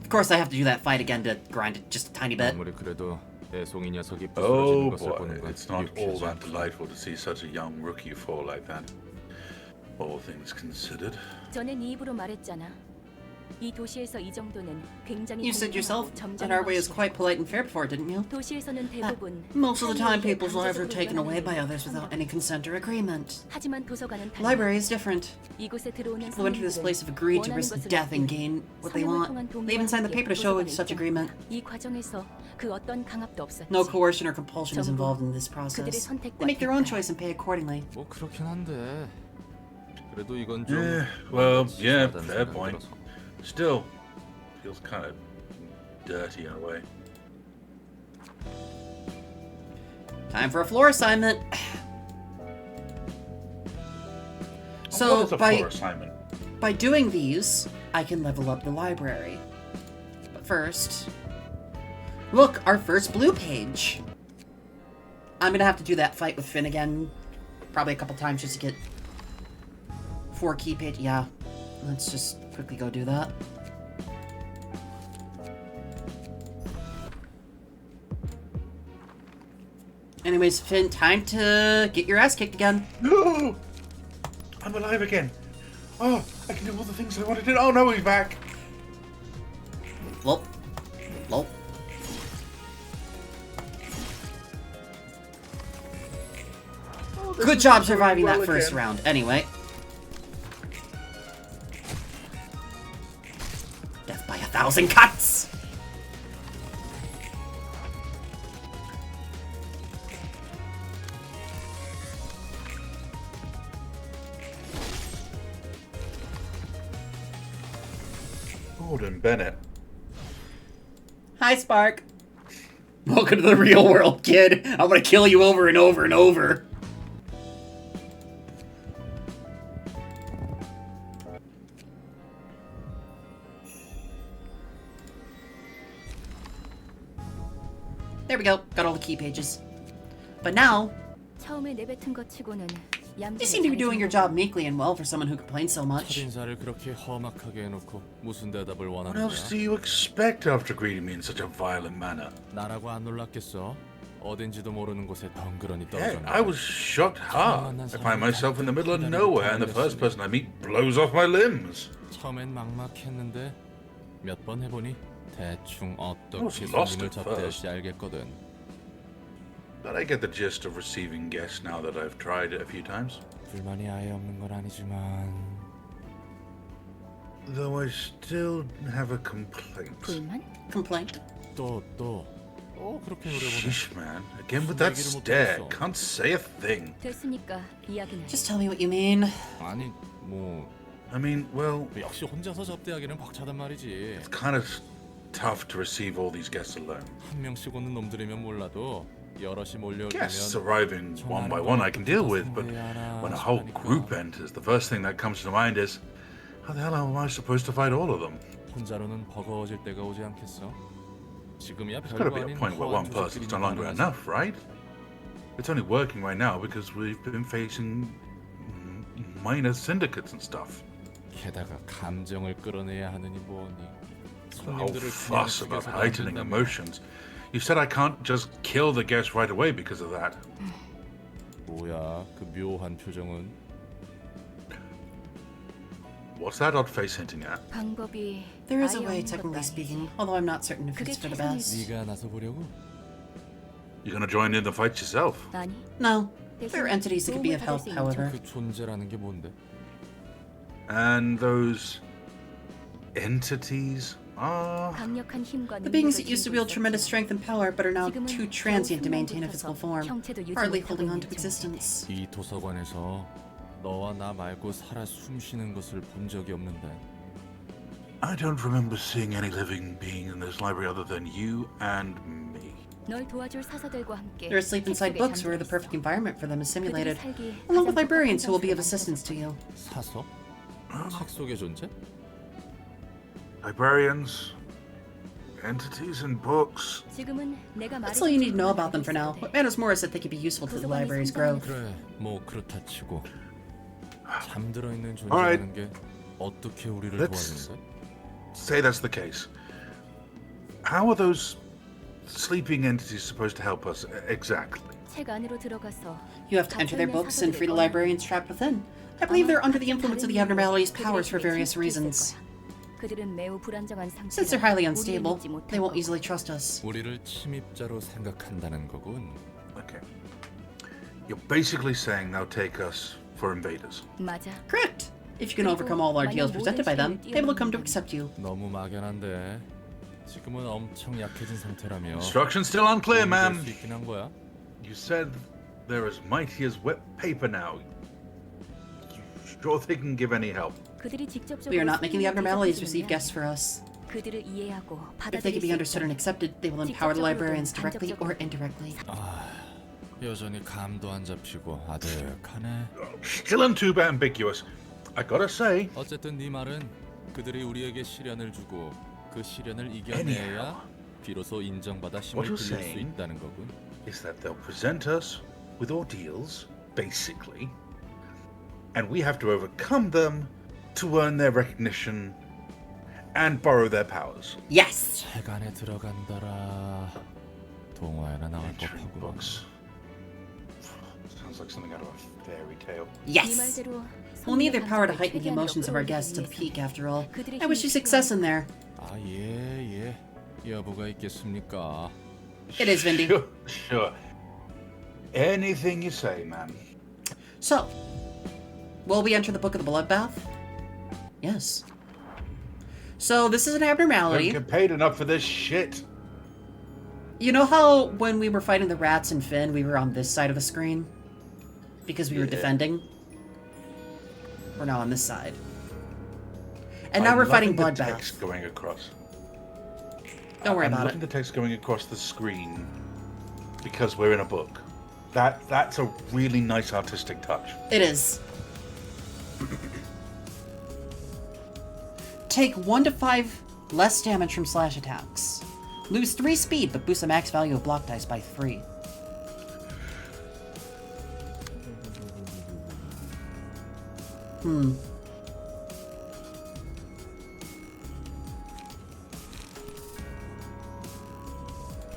[SPEAKER 1] Of course, I have to do that fight again to grind it just a tiny bit.
[SPEAKER 4] 아무리 그래도 애송이 녀석이
[SPEAKER 2] Oh
[SPEAKER 4] 부스러지는 것을
[SPEAKER 2] boy,
[SPEAKER 4] 보는 건
[SPEAKER 2] it's not all
[SPEAKER 4] 유쾌하지
[SPEAKER 2] that
[SPEAKER 4] 않다.
[SPEAKER 2] delightful to see such a young rookie fall like that. All things considered.
[SPEAKER 3] 전에 네 입으로 말했잖아. 이 도시에서 이 정도는 굉장히
[SPEAKER 1] You said yourself
[SPEAKER 3] 공정하고
[SPEAKER 1] that our way is
[SPEAKER 3] 점잖은
[SPEAKER 1] quite polite and fair before, didn't you?
[SPEAKER 3] 도시에서는 대부분
[SPEAKER 1] Most of the time,
[SPEAKER 3] 타인에게
[SPEAKER 1] people's lives are
[SPEAKER 3] 강제적으로
[SPEAKER 1] taken away by
[SPEAKER 3] 요구하는
[SPEAKER 1] others without any consent or agreement.
[SPEAKER 3] 하지만 도서관은 달라.
[SPEAKER 1] Library is different.
[SPEAKER 3] 이곳에 들어오는
[SPEAKER 1] People enter this place have agreed to risk death and gain what they want. They even signed the paper to show such agreement.
[SPEAKER 3] 이 과정에서 그 어떤 강압도 없었지.
[SPEAKER 1] No coercion or compulsion is involved in this process. They make their own choice and pay accordingly.
[SPEAKER 4] 뭐 그렇긴 한데. 그래도 이건 좀.
[SPEAKER 2] Yeah, well, yeah,
[SPEAKER 4] 지루하다는
[SPEAKER 2] fair
[SPEAKER 4] 생각이
[SPEAKER 2] point.
[SPEAKER 4] 들어서.
[SPEAKER 2] Still, feels kind of dirty in a way.
[SPEAKER 1] Time for a floor assignment.
[SPEAKER 2] What
[SPEAKER 1] So
[SPEAKER 2] is a floor assignment?
[SPEAKER 1] by doing these, I can level up the library. But first, look, our first blue page. I'm gonna have to do that fight with Finn again, probably a couple times just to get 4 key page. Yeah, let's just quickly go do that. Anyways, Finn, time to get your ass kicked again.
[SPEAKER 2] No! I'm alive again. Oh, I can do all the things I want to do. Oh no, he's back.
[SPEAKER 1] Well, well.
[SPEAKER 2] Oh, this
[SPEAKER 1] Good
[SPEAKER 2] is
[SPEAKER 1] job
[SPEAKER 2] going
[SPEAKER 1] surviving
[SPEAKER 2] well
[SPEAKER 1] that first
[SPEAKER 2] again.
[SPEAKER 1] round. Anyway. Death by 1,000 cuts!
[SPEAKER 2] Gordon Bennett.
[SPEAKER 1] Hi, Spark. Welcome to the real world, kid. I'm gonna kill you over and over and over. There we go. Got all the key pages. But now,
[SPEAKER 3] 처음에 내뱉은 것 치고는
[SPEAKER 1] you seem to be doing your job meekly and well for someone who complains so much.
[SPEAKER 4] 첫인사를 그렇게 험악하게 해놓고 무슨 대답을
[SPEAKER 2] What
[SPEAKER 4] 원하는
[SPEAKER 2] else do
[SPEAKER 4] 거야?
[SPEAKER 2] you expect after greeting me in such a violent manner?
[SPEAKER 4] 나라고 안 놀랐겠어? 어딘지도 모르는 곳에 덩그러니
[SPEAKER 2] Heck,
[SPEAKER 4] 떨어졌는데.
[SPEAKER 2] I was shot hard. I find myself in the middle of nowhere and the first person I meet blows off my limbs.
[SPEAKER 4] 처음엔 막막했는데 몇 번 해보니 대충 어떻게
[SPEAKER 2] was lost
[SPEAKER 4] 손님을
[SPEAKER 2] at
[SPEAKER 4] 접대할지 알겠거든.
[SPEAKER 2] But I get the gist of receiving guests now that I've tried it a few times.
[SPEAKER 4] 불만이 아예 없는 건 아니지만
[SPEAKER 2] Though I still have a complaint.
[SPEAKER 3] 불만?
[SPEAKER 1] Complaint.
[SPEAKER 4] 또 그렇게 노려보네.
[SPEAKER 2] Sheesh, man. Again with that stare. Can't say a thing.
[SPEAKER 3] 됐으니까 이야기는.
[SPEAKER 1] Just tell me what you mean.
[SPEAKER 4] 아니 뭐
[SPEAKER 2] I mean, well,
[SPEAKER 4] 역시 혼자서 접대하기는 벅차단 말이지.
[SPEAKER 2] it's kind of tough to receive all these guests alone.
[SPEAKER 4] 한 명씩 오는 놈들이면 몰라도 여럿이
[SPEAKER 2] Guests
[SPEAKER 4] 몰려오면
[SPEAKER 2] arriving one by one I can deal with, but when a whole group enters, the first thing that comes to mind is, how the hell am I supposed to fight all of them?
[SPEAKER 4] 혼자로는 버거워질 때가 오지 않겠어? 지금이야
[SPEAKER 2] There's got to
[SPEAKER 4] 별거
[SPEAKER 2] be a
[SPEAKER 4] 아닌
[SPEAKER 2] point where
[SPEAKER 4] 허한
[SPEAKER 2] one person's no
[SPEAKER 4] 조직끼리는
[SPEAKER 2] longer
[SPEAKER 4] 가능하지.
[SPEAKER 2] enough, right? It's only working right now because we've been facing minor syndicates and stuff.
[SPEAKER 4] 게다가 감정을 끌어내야 하느니 뭐니.
[SPEAKER 2] The whole
[SPEAKER 4] 손님들을 그냥
[SPEAKER 2] fuss about
[SPEAKER 4] 숙여서
[SPEAKER 2] heightening
[SPEAKER 4] 던진다면
[SPEAKER 2] emotions. You said I can't just kill the guests right away because of that.
[SPEAKER 4] 뭐야 그 묘한 표정은.
[SPEAKER 2] What's that odd face hinting at?
[SPEAKER 3] 방법이
[SPEAKER 1] There is a
[SPEAKER 3] 아예
[SPEAKER 1] way,
[SPEAKER 3] 없는 것도
[SPEAKER 1] technically
[SPEAKER 3] 아니지.
[SPEAKER 1] speaking, although I'm not certain if
[SPEAKER 3] 그게
[SPEAKER 1] it's for the
[SPEAKER 3] 최선일
[SPEAKER 1] best.
[SPEAKER 4] 네가 나서 보려고?
[SPEAKER 2] You're gonna join in the fight yourself?
[SPEAKER 3] 아니,
[SPEAKER 1] No, there are entities that could be of
[SPEAKER 3] 도움을
[SPEAKER 1] help,
[SPEAKER 3] 받을 수 있는
[SPEAKER 1] however.
[SPEAKER 4] 그 존재라는 게 뭔데?
[SPEAKER 2] And those entities are...
[SPEAKER 3] 강력한 힘과
[SPEAKER 1] The beings that
[SPEAKER 3] 능력을
[SPEAKER 1] used to
[SPEAKER 3] 지니고
[SPEAKER 1] wield tremendous
[SPEAKER 3] 있었지만
[SPEAKER 1] strength and power, but are now
[SPEAKER 3] 지금은
[SPEAKER 1] too
[SPEAKER 3] 겨우
[SPEAKER 1] transient to
[SPEAKER 3] 흉만
[SPEAKER 1] maintain a
[SPEAKER 3] 붙어서
[SPEAKER 1] physical form,
[SPEAKER 3] 형체도 유지
[SPEAKER 1] hardly
[SPEAKER 3] 못하고
[SPEAKER 1] holding on
[SPEAKER 3] 있는
[SPEAKER 1] to existence.
[SPEAKER 4] 이 도서관에서 너와 나 말고 살아 숨쉬는 것을 본 적이 없는데.
[SPEAKER 2] I don't remember seeing any living being in this library other than you and me.
[SPEAKER 3] 널 도와줄 사서들과 함께
[SPEAKER 1] They're asleep
[SPEAKER 3] 책
[SPEAKER 1] inside
[SPEAKER 3] 속에
[SPEAKER 1] books where the
[SPEAKER 3] 잠들어
[SPEAKER 1] perfect environment for them is
[SPEAKER 3] 있어. 그들이
[SPEAKER 1] simulated,
[SPEAKER 3] 살기
[SPEAKER 1] along with
[SPEAKER 3] 가장
[SPEAKER 1] librarians who will
[SPEAKER 3] 적합한
[SPEAKER 1] be of
[SPEAKER 3] 장소를
[SPEAKER 1] assistance to you.
[SPEAKER 4] 사서? 책 속의 존재?
[SPEAKER 2] Librarians, entities and books.
[SPEAKER 3] 만들었어. 지금은 내가
[SPEAKER 1] That's all you need to know
[SPEAKER 3] 말해준
[SPEAKER 1] about them for now. What matters more is that they could be useful to the library's growth.
[SPEAKER 4] 그래 뭐 그렇다 치고 잠들어 있는
[SPEAKER 2] Alright.
[SPEAKER 4] 존재라는 게 어떻게 우리를
[SPEAKER 2] Let's-
[SPEAKER 4] 도와주는데?
[SPEAKER 2] Say that's the case. How are those sleeping entities supposed to help us exactly?
[SPEAKER 3] 책 안으로 들어가서
[SPEAKER 1] You have to enter their
[SPEAKER 3] 갇혀있는
[SPEAKER 1] books and free the
[SPEAKER 3] 사서들을
[SPEAKER 1] librarians trapped within. I believe they're under the influence of the abnormality's powers for various reasons.
[SPEAKER 3] 그들은 매우 불안정한 상태라
[SPEAKER 1] Since they're highly
[SPEAKER 3] 우리를
[SPEAKER 1] unstable,
[SPEAKER 3] 믿지 못할
[SPEAKER 1] they won't
[SPEAKER 3] 거고.
[SPEAKER 1] easily trust us.
[SPEAKER 4] 우리를 침입자로 생각한다는 거군.
[SPEAKER 2] Okay. You're basically saying they'll take us for invaders.
[SPEAKER 3] 맞아.
[SPEAKER 1] Correct! If you can overcome all ordeals presented by them, they will come to accept you.
[SPEAKER 4] 너무 막연한데 지금은 엄청 약해진 상태라며.
[SPEAKER 2] Instructions still unclear,
[SPEAKER 4] 도움이 될
[SPEAKER 2] ma'am.
[SPEAKER 4] 수 있긴 한 거야?
[SPEAKER 2] You said they're as mighty as wet paper now. You sure they can give any help?
[SPEAKER 3] 그들이 직접적으로
[SPEAKER 1] We are not making the
[SPEAKER 3] 손님을
[SPEAKER 1] abnormalities
[SPEAKER 3] 대접해주는
[SPEAKER 1] receive
[SPEAKER 3] 게
[SPEAKER 1] guests for us.
[SPEAKER 3] 그들을 이해하고
[SPEAKER 1] If they
[SPEAKER 3] 받아들일
[SPEAKER 1] can be
[SPEAKER 3] 수
[SPEAKER 1] understood and
[SPEAKER 3] 있도록
[SPEAKER 1] accepted, they will empower the librarians directly or indirectly.
[SPEAKER 4] 여전히 감도 안 잡히고 아득하네.
[SPEAKER 2] Still and too ambiguous. I gotta say,
[SPEAKER 4] 어쨌든 네 말은 그들이 우리에게 시련을 주고 그 시련을 이겨내야 비로소 인정받아 힘을
[SPEAKER 2] What you're
[SPEAKER 4] 빌릴 수
[SPEAKER 2] saying
[SPEAKER 4] 있다는 거군.
[SPEAKER 2] is that they'll present us with ordeals, basically, and we have to overcome them to earn their recognition and borrow their powers.
[SPEAKER 1] Yes!
[SPEAKER 4] 책 안에 들어간다라. 동화에나 나올
[SPEAKER 2] Entering
[SPEAKER 4] 법하고.
[SPEAKER 2] books. Sounds like something out of a fairy tale.
[SPEAKER 3] 네
[SPEAKER 1] Yes!
[SPEAKER 3] 말대로
[SPEAKER 1] We'll need their
[SPEAKER 3] 성공의
[SPEAKER 1] power to
[SPEAKER 3] 감정을
[SPEAKER 1] heighten the
[SPEAKER 3] 최대한으로
[SPEAKER 1] emotions of our
[SPEAKER 3] 끌어올리기
[SPEAKER 1] guests to the
[SPEAKER 3] 위해서
[SPEAKER 1] peak, after all.
[SPEAKER 3] 그들의
[SPEAKER 1] I wish you
[SPEAKER 3] 힘이
[SPEAKER 1] success in there.
[SPEAKER 4] 아 예. 여부가 있겠습니까?
[SPEAKER 1] It is, Vindy.
[SPEAKER 2] Sure. Anything you say, man.
[SPEAKER 1] So, will we enter the Book of the Bloodbath? Yes. So, this is an
[SPEAKER 2] Don't
[SPEAKER 1] abnormality.
[SPEAKER 2] get paid enough for this shit.
[SPEAKER 1] You know how when we were fighting the rats and Finn, we were on this side of the screen? Because we were
[SPEAKER 2] Yeah.
[SPEAKER 1] defending? We're now on this side. And now
[SPEAKER 2] I'm
[SPEAKER 1] we're fighting
[SPEAKER 2] loving the
[SPEAKER 1] Bloodbath.
[SPEAKER 2] text going across.
[SPEAKER 1] Don't worry
[SPEAKER 2] I'm
[SPEAKER 1] about
[SPEAKER 2] loving
[SPEAKER 1] it.
[SPEAKER 2] the text going across the screen because we're in a book. That's a really nice artistic touch.
[SPEAKER 1] It is. Take 1 to 5 less damage from slash attacks. Lose 3 speed, but boost the max value of block dice by 3.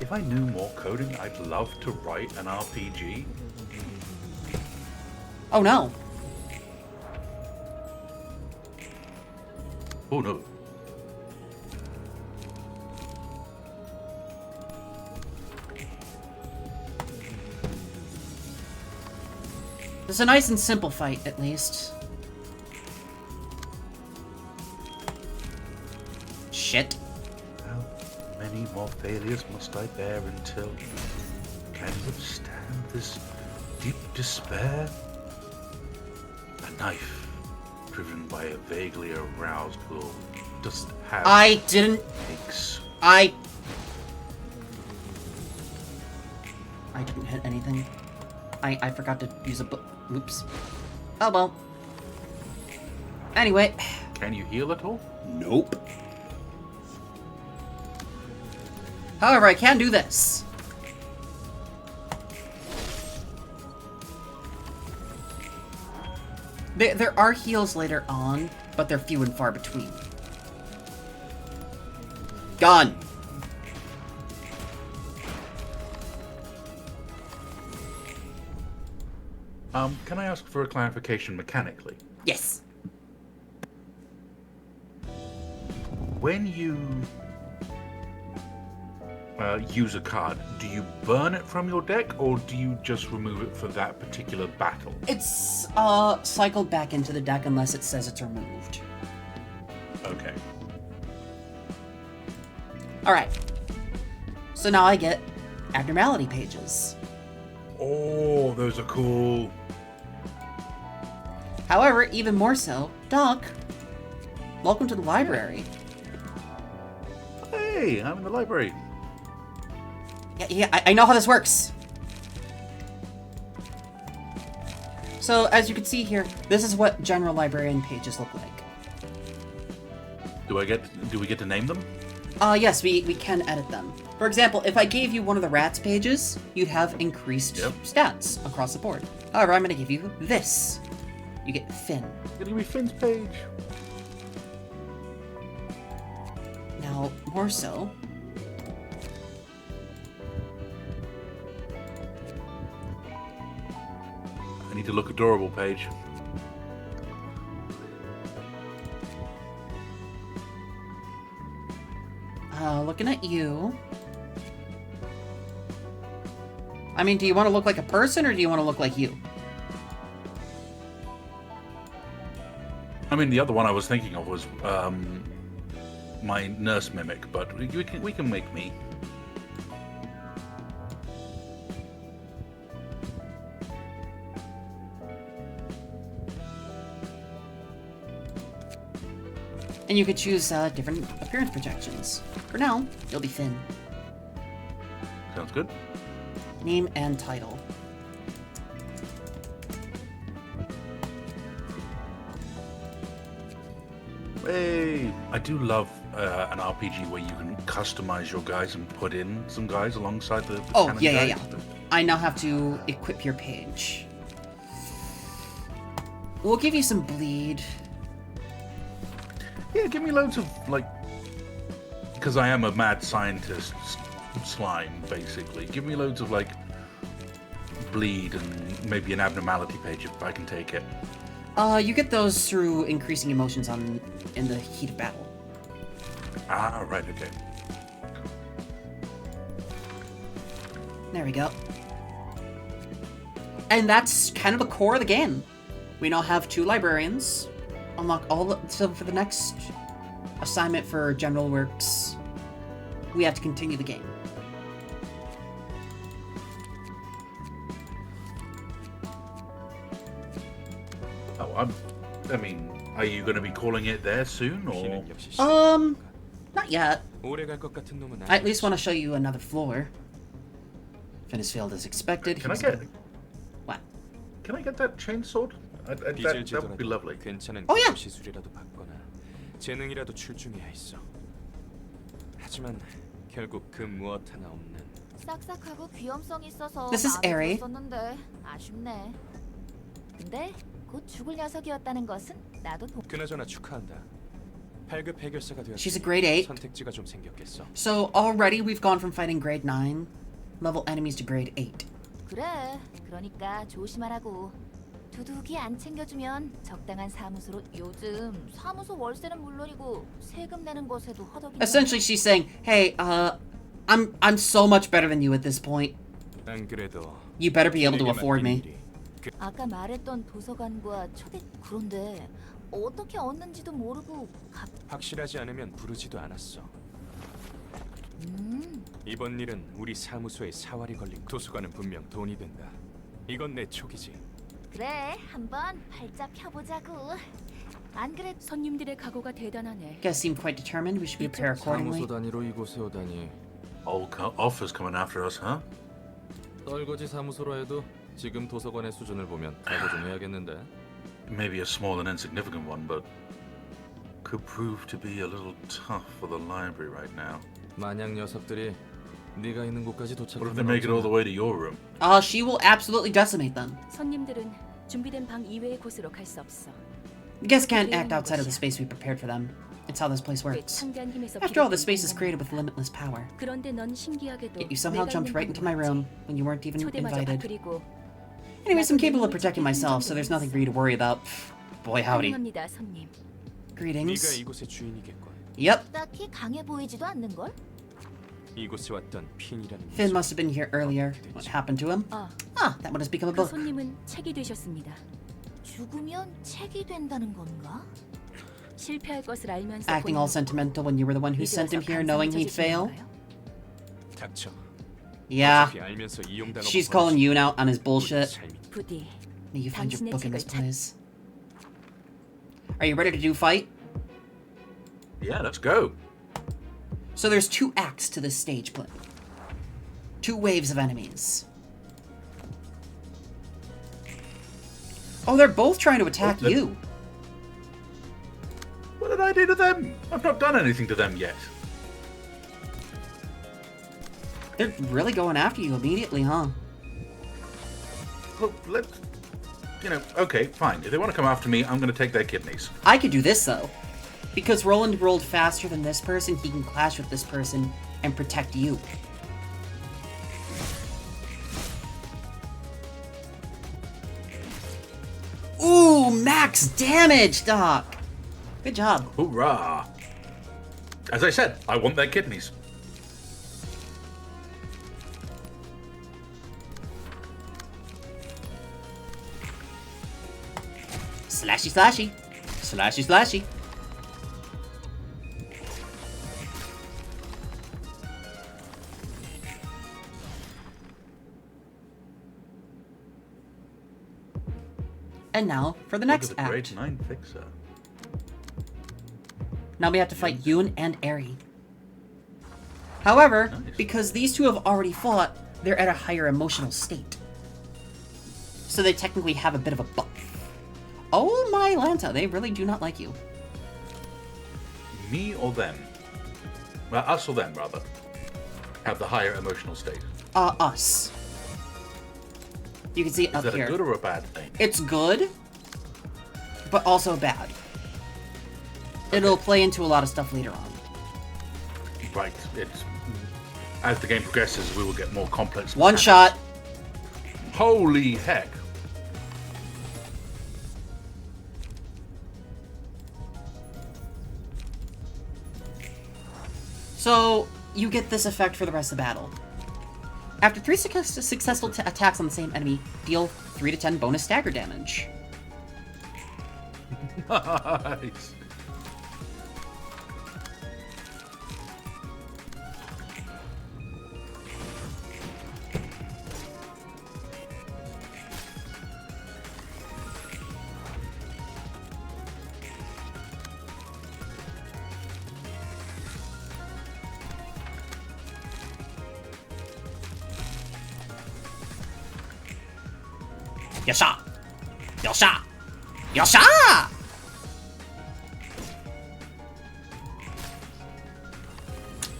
[SPEAKER 2] If I knew more coding, I'd love to write an RPG.
[SPEAKER 1] Oh no.
[SPEAKER 2] Oh no.
[SPEAKER 1] It's a nice and simple fight, at least. Shit.
[SPEAKER 2] How many more failures must I bear until can I withstand this deep despair? A knife driven by a vaguely aroused will just have
[SPEAKER 1] I didn't...
[SPEAKER 2] aches.
[SPEAKER 1] I didn't hit anything. I forgot to use a book. Oops. Oh well. Anyway.
[SPEAKER 2] Can you heal at all?
[SPEAKER 1] Nope. However, I can do this. There are heals later on, but they're few and far between. Gone.
[SPEAKER 2] Can I ask for a clarification mechanically?
[SPEAKER 1] Yes.
[SPEAKER 2] When you use a card, do you burn it from your deck, or do you just remove it for that particular battle?
[SPEAKER 1] It's cycled back into the deck unless it says it's removed.
[SPEAKER 2] Okay.
[SPEAKER 1] Alright. So now I get abnormality pages.
[SPEAKER 2] Oh, those are cool.
[SPEAKER 1] However, even more so, Doc, welcome to the library.
[SPEAKER 2] Hey, I'm in the library.
[SPEAKER 1] Yeah, I know how this works. So, as you can see here, this is what general librarian pages look like.
[SPEAKER 2] Do we get to name them?
[SPEAKER 1] Yes, we can edit them. For example, if I gave you one of the rats pages, you'd have increased stats across the board. However, I'm going to give you this. You get Finn.
[SPEAKER 2] It'll give me Finn's page.
[SPEAKER 1] Now, more so,
[SPEAKER 2] I need to look adorable page.
[SPEAKER 1] looking at you. I mean, do you want to look like a person or do you want to look like you?
[SPEAKER 2] I mean, the other one I was thinking of was my nurse mimic, but we can make me.
[SPEAKER 1] And you could choose different appearance projections. For now, you'll be Finn.
[SPEAKER 2] Sounds good.
[SPEAKER 1] Name and title.
[SPEAKER 2] Hey, I do love an RPG where you can customize your guys and put in some guys alongside the
[SPEAKER 1] Oh,
[SPEAKER 2] canon
[SPEAKER 1] yeah.
[SPEAKER 2] guys.
[SPEAKER 1] I now have to equip your page. We'll give you some bleed.
[SPEAKER 2] Yeah, give me loads of, like... Because I am a mad scientist slime, basically. Give me loads of, like, bleed and maybe an abnormality page if I can take it.
[SPEAKER 1] You get those through increasing emotions in the heat of battle.
[SPEAKER 2] Ah, right, okay.
[SPEAKER 1] There we go. And that's kind of the core of the game. We now have 2 librarians. Unlock all the... So for the next assignment for General Works, we have to continue the game.
[SPEAKER 2] Oh, I mean, Are you going to be calling it there soon, or?
[SPEAKER 4] 피는 역시
[SPEAKER 1] Not yet.
[SPEAKER 4] 오래 갈 것 같은 놈은
[SPEAKER 1] I at least
[SPEAKER 4] 아니지.
[SPEAKER 1] want to show you another floor. Finish failed as expected.
[SPEAKER 2] Can I
[SPEAKER 1] He's
[SPEAKER 2] get?
[SPEAKER 1] gonna- What?
[SPEAKER 2] Can I get that chainsword?
[SPEAKER 4] 빚을
[SPEAKER 2] That would be
[SPEAKER 4] 지더라도
[SPEAKER 2] lovely.
[SPEAKER 4] 괜찮은
[SPEAKER 1] Oh, yeah.
[SPEAKER 4] 시술이라도 받거나 재능이라도 출중해야 했어. 하지만 결국 그 무엇 하나 없는
[SPEAKER 8] 싹싹하고 귀염성 있어서
[SPEAKER 1] This is
[SPEAKER 8] 마음에
[SPEAKER 1] Airy.
[SPEAKER 8] 들었었는데 아쉽네. 근데 곧 죽을 녀석이었다는 것은 나도
[SPEAKER 4] 그나저나 축하한다. 8급 해결사가 되었으니
[SPEAKER 1] She's a grade 8.
[SPEAKER 4] 선택지가 좀 생겼겠어.
[SPEAKER 1] So already we've gone from fighting grade 9 level enemies to grade 8.
[SPEAKER 8] 그래. 그러니까 조심하라고. 두둑이 안 챙겨주면 적당한 사무소로 요즘 사무소 월세는 물론이고 세금 내는 것에도 허덕이네.
[SPEAKER 1] Essentially, she's saying, "Hey, I'm so much better than you at this point.
[SPEAKER 4] 안 그래도
[SPEAKER 1] You better be able to afford me."
[SPEAKER 4] 일이
[SPEAKER 8] 아까 말했던 도서관과 초대 그런데 어떻게 얻는지도 모르고
[SPEAKER 4] 확실하지 않으면 부르지도 않았어. 이번 일은 우리 사무소에 사활이 걸린 도서관은 분명 돈이 된다. 이건 내 촉이지.
[SPEAKER 8] 그래 한번 팔자 펴보자고. 안 그래
[SPEAKER 3] 손님들의 각오가 대단하네.
[SPEAKER 1] Guys seem quite determined. We should prepare accordingly.
[SPEAKER 4] 사무소 단위로 이곳에 오다니.
[SPEAKER 2] Offers coming after us, huh?
[SPEAKER 4] 떨거지 사무소라 해도 지금 도서관의 수준을 보면 각오 좀 해야겠는데.
[SPEAKER 2] Maybe a small and insignificant one, but could prove to be a little tough for the library right now.
[SPEAKER 4] 만약 녀석들이 네가 있는 곳까지
[SPEAKER 2] What if
[SPEAKER 4] 도착하면
[SPEAKER 2] they make it all the way to your room?
[SPEAKER 1] She will absolutely decimate them.
[SPEAKER 3] 손님들은 준비된 방 이외의 곳으로 갈 수 없어.
[SPEAKER 1] You guys can't act outside of the space we prepared for them. It's how this place
[SPEAKER 3] 꽤
[SPEAKER 1] works.
[SPEAKER 3] 창대한 힘에서
[SPEAKER 1] After all, the
[SPEAKER 3] 비롯된
[SPEAKER 1] space is
[SPEAKER 3] 공간이야.
[SPEAKER 1] created with limitless power.
[SPEAKER 3] 그런데 넌 신기하게도
[SPEAKER 1] Yet you somehow
[SPEAKER 3] 내가
[SPEAKER 1] jumped
[SPEAKER 3] 있는
[SPEAKER 1] right into my
[SPEAKER 3] 방으로
[SPEAKER 1] room
[SPEAKER 3] 왔지.
[SPEAKER 1] when you weren't even
[SPEAKER 3] 초대마저
[SPEAKER 1] invited.
[SPEAKER 3] 그리고
[SPEAKER 1] Anyways, I'm capable of protecting myself, so there's nothing for you to worry about. Boy, howdy.
[SPEAKER 3] 환영합니다, 손님.
[SPEAKER 4] 네가
[SPEAKER 1] Greetings.
[SPEAKER 4] 이곳의 주인이겠군.
[SPEAKER 1] Yep,
[SPEAKER 8] 딱히 강해 보이지도 않는 걸.
[SPEAKER 4] 이곳에 왔던 핀이라는
[SPEAKER 1] Finn must have been here earlier. What happened to him?
[SPEAKER 3] 아,
[SPEAKER 1] That one has become a
[SPEAKER 3] 그
[SPEAKER 1] book.
[SPEAKER 3] 손님은 책이 되셨습니다.
[SPEAKER 8] 죽으면 책이 된다는 건가?
[SPEAKER 3] 실패할 것을 알면서
[SPEAKER 1] Acting all sentimental when you were the one who
[SPEAKER 3] 이제
[SPEAKER 1] sent him
[SPEAKER 3] 와서
[SPEAKER 1] here knowing he'd
[SPEAKER 3] 감상해
[SPEAKER 1] fail?
[SPEAKER 3] 주시는 건가요?
[SPEAKER 4] 닥쳐.
[SPEAKER 1] Yeah,
[SPEAKER 4] 어차피 알면서 이용당하고
[SPEAKER 1] she's calling you out on his
[SPEAKER 4] 우리
[SPEAKER 1] bullshit.
[SPEAKER 4] 삶이
[SPEAKER 3] 부디
[SPEAKER 1] May you find your
[SPEAKER 3] 당신의
[SPEAKER 1] book in this
[SPEAKER 3] 책을
[SPEAKER 1] place. Are you ready to do fight?
[SPEAKER 2] Yeah, let's go.
[SPEAKER 1] So there's 2 acts to this stage play. 2 waves of enemies. Oh, they're both trying to attack
[SPEAKER 2] Oh,
[SPEAKER 1] you.
[SPEAKER 2] What did I do to them? I've not done anything to them yet.
[SPEAKER 1] They're really going after you immediately, huh?
[SPEAKER 2] Look, let's... okay, fine. If they want to come after me, I'm going to take their kidneys.
[SPEAKER 1] I could do this, though. Because Roland rolled faster than this person, he can clash with this person and protect you. Ooh, max damage, Doc! Good job.
[SPEAKER 2] Hoorah! As I said, I want their kidneys.
[SPEAKER 1] Slashy, slashy. Slashy, slashy. And now for the next
[SPEAKER 2] Look at the
[SPEAKER 1] act.
[SPEAKER 2] grade 9 fixer.
[SPEAKER 1] Now we have to fight Yoon and Eri. However,
[SPEAKER 2] Nice.
[SPEAKER 1] because these two have already fought, they're at a higher emotional state. So they technically have a bit of a buff. Oh my Lanta, they really do not like you.
[SPEAKER 2] Me or them? Well, us or them, rather. Have the higher emotional state.
[SPEAKER 1] Us. You can see it
[SPEAKER 2] Is
[SPEAKER 1] up
[SPEAKER 2] that
[SPEAKER 1] here.
[SPEAKER 2] a good or a bad thing?
[SPEAKER 1] It's good, but also bad. It'll play into a lot of stuff later on.
[SPEAKER 2] Right. It's as the game progresses, we will get more complex.
[SPEAKER 1] One
[SPEAKER 2] mechanics.
[SPEAKER 1] shot.
[SPEAKER 2] Holy heck!
[SPEAKER 1] So, you get this effect for the rest of the battle. After 3 successful attacks on the same enemy, deal 3 to 10 bonus stagger damage.
[SPEAKER 2] Nice.
[SPEAKER 1] Yasha! Yasha! Yasha!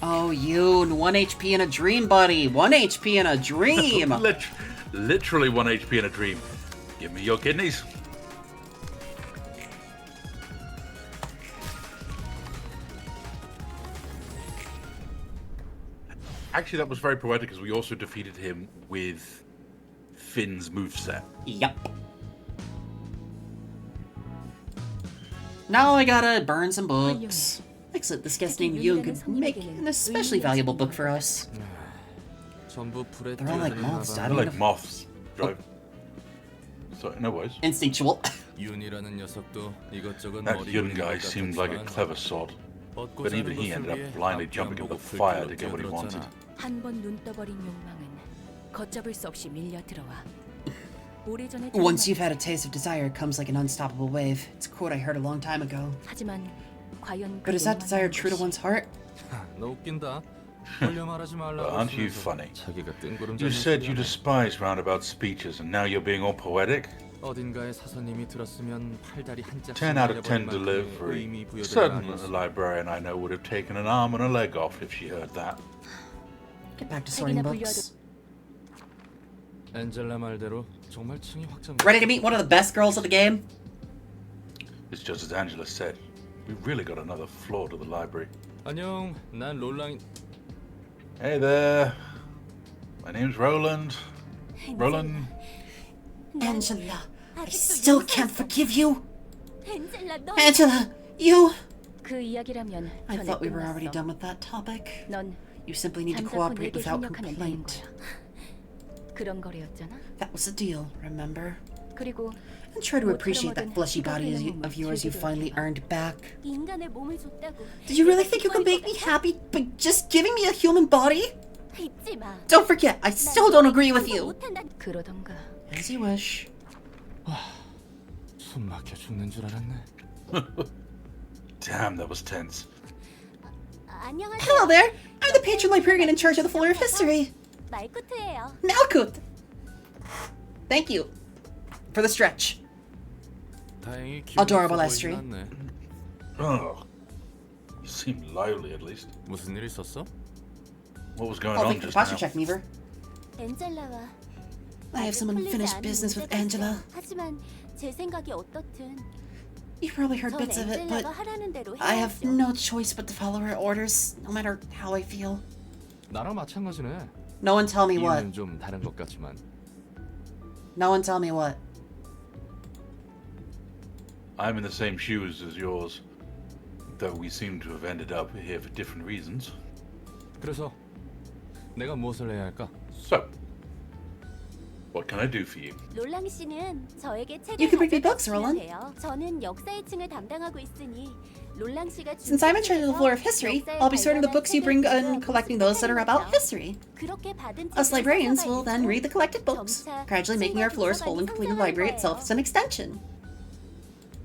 [SPEAKER 1] Oh, Yoon, 1 HP in a dream, buddy. 1 HP in a dream.
[SPEAKER 2] Literally 1 HP in a dream. Give me your kidneys. Actually, that was very poetic because we also defeated him with Finn's moveset.
[SPEAKER 1] Yep. Now I gotta burn some books. Excellent, this guest named Yoon could make an especially valuable book for us.
[SPEAKER 4] 전부 불에
[SPEAKER 1] They're all like moths, I
[SPEAKER 2] They're
[SPEAKER 1] don't
[SPEAKER 2] like
[SPEAKER 1] know.
[SPEAKER 2] moths. Drive. Sorry, no worries.
[SPEAKER 1] Instinctual.
[SPEAKER 4] 윤이라는 녀석도 이것저것
[SPEAKER 2] That
[SPEAKER 4] 머리
[SPEAKER 2] young
[SPEAKER 4] 굴리는
[SPEAKER 2] guy
[SPEAKER 4] 것
[SPEAKER 2] seemed like a
[SPEAKER 4] 같았지만
[SPEAKER 2] clever sod,
[SPEAKER 4] 얻고
[SPEAKER 2] but
[SPEAKER 4] 사는
[SPEAKER 2] even he
[SPEAKER 4] 것을
[SPEAKER 2] ended
[SPEAKER 4] 위해
[SPEAKER 2] up blindly
[SPEAKER 4] 앞뒤
[SPEAKER 2] jumping into
[SPEAKER 4] 안보고
[SPEAKER 2] the fire to
[SPEAKER 4] 불길로
[SPEAKER 2] get what he wanted.
[SPEAKER 4] 뛰어들었잖아.
[SPEAKER 3] 한 번 눈 떠버린 욕망은 걷잡을 수 없이 밀려 들어와. 오래전에
[SPEAKER 1] Once you've had a taste of desire, it comes like an unstoppable wave. It's a quote I heard a long time ago.
[SPEAKER 3] 하지만 과연 그
[SPEAKER 1] But is that
[SPEAKER 3] 욕망이란
[SPEAKER 1] desire true to
[SPEAKER 3] 것이
[SPEAKER 1] one's heart?
[SPEAKER 4] 너 웃긴다. 돌려 말하지 말라고
[SPEAKER 2] Aren't you
[SPEAKER 4] 했으면서
[SPEAKER 2] funny?
[SPEAKER 4] 자기가 뜬구름
[SPEAKER 2] You
[SPEAKER 4] 잡는
[SPEAKER 2] said you
[SPEAKER 4] 소리야.
[SPEAKER 2] despise roundabout speeches, and now you're being all poetic?
[SPEAKER 4] 어딘가에 사서님이 들었으면 팔다리 한 짝씩
[SPEAKER 2] 10 out of 10
[SPEAKER 4] 날려버릴 만큼의
[SPEAKER 2] delivery.
[SPEAKER 4] 의미 부여된
[SPEAKER 2] Certain
[SPEAKER 4] 아니었어.
[SPEAKER 2] librarian I know would have taken an arm and a leg off if she heard that.
[SPEAKER 1] Get back to sorting
[SPEAKER 3] 책이나
[SPEAKER 1] books.
[SPEAKER 4] 엔젤라 말대로 정말 층이 확장.
[SPEAKER 1] Ready to meet one of the best girls of the game?
[SPEAKER 2] It's just as Angela said. We've really got another floor to the library.
[SPEAKER 4] 안녕, 난 롤랑이.
[SPEAKER 2] Hey there. My name's Roland. Roland.
[SPEAKER 1] Angela, I still can't forgive you.
[SPEAKER 8] 엔젤라 너
[SPEAKER 1] Angela, you...
[SPEAKER 3] 그 이야기라면
[SPEAKER 1] I
[SPEAKER 3] 전에
[SPEAKER 1] thought we were
[SPEAKER 3] 끝났어.
[SPEAKER 1] already done with that topic.
[SPEAKER 3] 넌
[SPEAKER 1] You simply need to
[SPEAKER 3] 잠자코
[SPEAKER 1] cooperate
[SPEAKER 3] 내게
[SPEAKER 1] without
[SPEAKER 3] 협력하면 되는
[SPEAKER 1] complaint.
[SPEAKER 3] 거야. 그런 거래였잖아.
[SPEAKER 1] That was the deal, remember?
[SPEAKER 3] 그리고
[SPEAKER 1] And try to
[SPEAKER 3] 뭐
[SPEAKER 1] appreciate that
[SPEAKER 3] 처럼
[SPEAKER 1] fleshy
[SPEAKER 3] 얻은
[SPEAKER 1] body
[SPEAKER 3] 희극의
[SPEAKER 1] of yours you
[SPEAKER 3] 몸을
[SPEAKER 1] finally
[SPEAKER 3] 즐기도록
[SPEAKER 1] earned back.
[SPEAKER 8] 인간의 몸을 줬다고.
[SPEAKER 1] Did you really think you could make me happy by just giving me a human body?
[SPEAKER 8] 잊지 마.
[SPEAKER 1] Don't forget, I still don't agree with you.
[SPEAKER 8] 못한다.
[SPEAKER 3] 그러던가.
[SPEAKER 1] As you wish.
[SPEAKER 4] 숨 막혀 죽는 줄 알았네.
[SPEAKER 2] Damn, that was tense.
[SPEAKER 8] 안녕하세요.
[SPEAKER 1] Hello there. I'm the patron librarian in charge of the floor of history.
[SPEAKER 8] 말코트예요.
[SPEAKER 1] Malkut. Thank you for the stretch.
[SPEAKER 4] 다행히
[SPEAKER 1] Adorable
[SPEAKER 4] 기분이
[SPEAKER 1] Estrie.
[SPEAKER 4] 좋아 보이진 않네.
[SPEAKER 2] Oh. You seem lively at least.
[SPEAKER 4] 무슨 일 있었어?
[SPEAKER 2] What was going
[SPEAKER 1] I'll
[SPEAKER 2] on
[SPEAKER 1] take the
[SPEAKER 2] just
[SPEAKER 1] posture
[SPEAKER 2] now?
[SPEAKER 1] check, Meaver.
[SPEAKER 8] 엔젤라와
[SPEAKER 1] I have some unfinished business with Angela.
[SPEAKER 8] 하지만 제 생각이 어떻든
[SPEAKER 1] You probably heard
[SPEAKER 8] 전
[SPEAKER 1] bits of it, but
[SPEAKER 8] 엔젤라가 하라는 대로
[SPEAKER 1] I have
[SPEAKER 8] 해야죠.
[SPEAKER 1] no choice but to follow her orders, no matter how I feel.
[SPEAKER 4] 나랑 마찬가지네.
[SPEAKER 1] No one tell me what.
[SPEAKER 4] 이유는 좀 다른 것 같지만.
[SPEAKER 1] No one tell me what.
[SPEAKER 2] I'm in the same shoes as yours, though we seem to have ended up here for different reasons.
[SPEAKER 4] 그래서 내가 무엇을 해야 할까?
[SPEAKER 2] So, what can I do for you?
[SPEAKER 8] 롤랑 씨는 저에게 책을
[SPEAKER 1] You can bring me
[SPEAKER 8] 가져다
[SPEAKER 1] books,
[SPEAKER 8] 주면
[SPEAKER 1] Roland.
[SPEAKER 8] 돼요. 저는 역사의 층을 담당하고 있으니 롤랑 씨가
[SPEAKER 1] Since I'm in charge of the floor of history, I'll be sorting the books you bring and collecting those that are about history.
[SPEAKER 8] 그렇게 받은
[SPEAKER 1] Us
[SPEAKER 8] 책을
[SPEAKER 1] librarians
[SPEAKER 8] 사서가
[SPEAKER 1] will then
[SPEAKER 8] 읽고
[SPEAKER 1] read the collected books,
[SPEAKER 8] 점차
[SPEAKER 1] gradually making our floors whole and completing the library itself as an extension.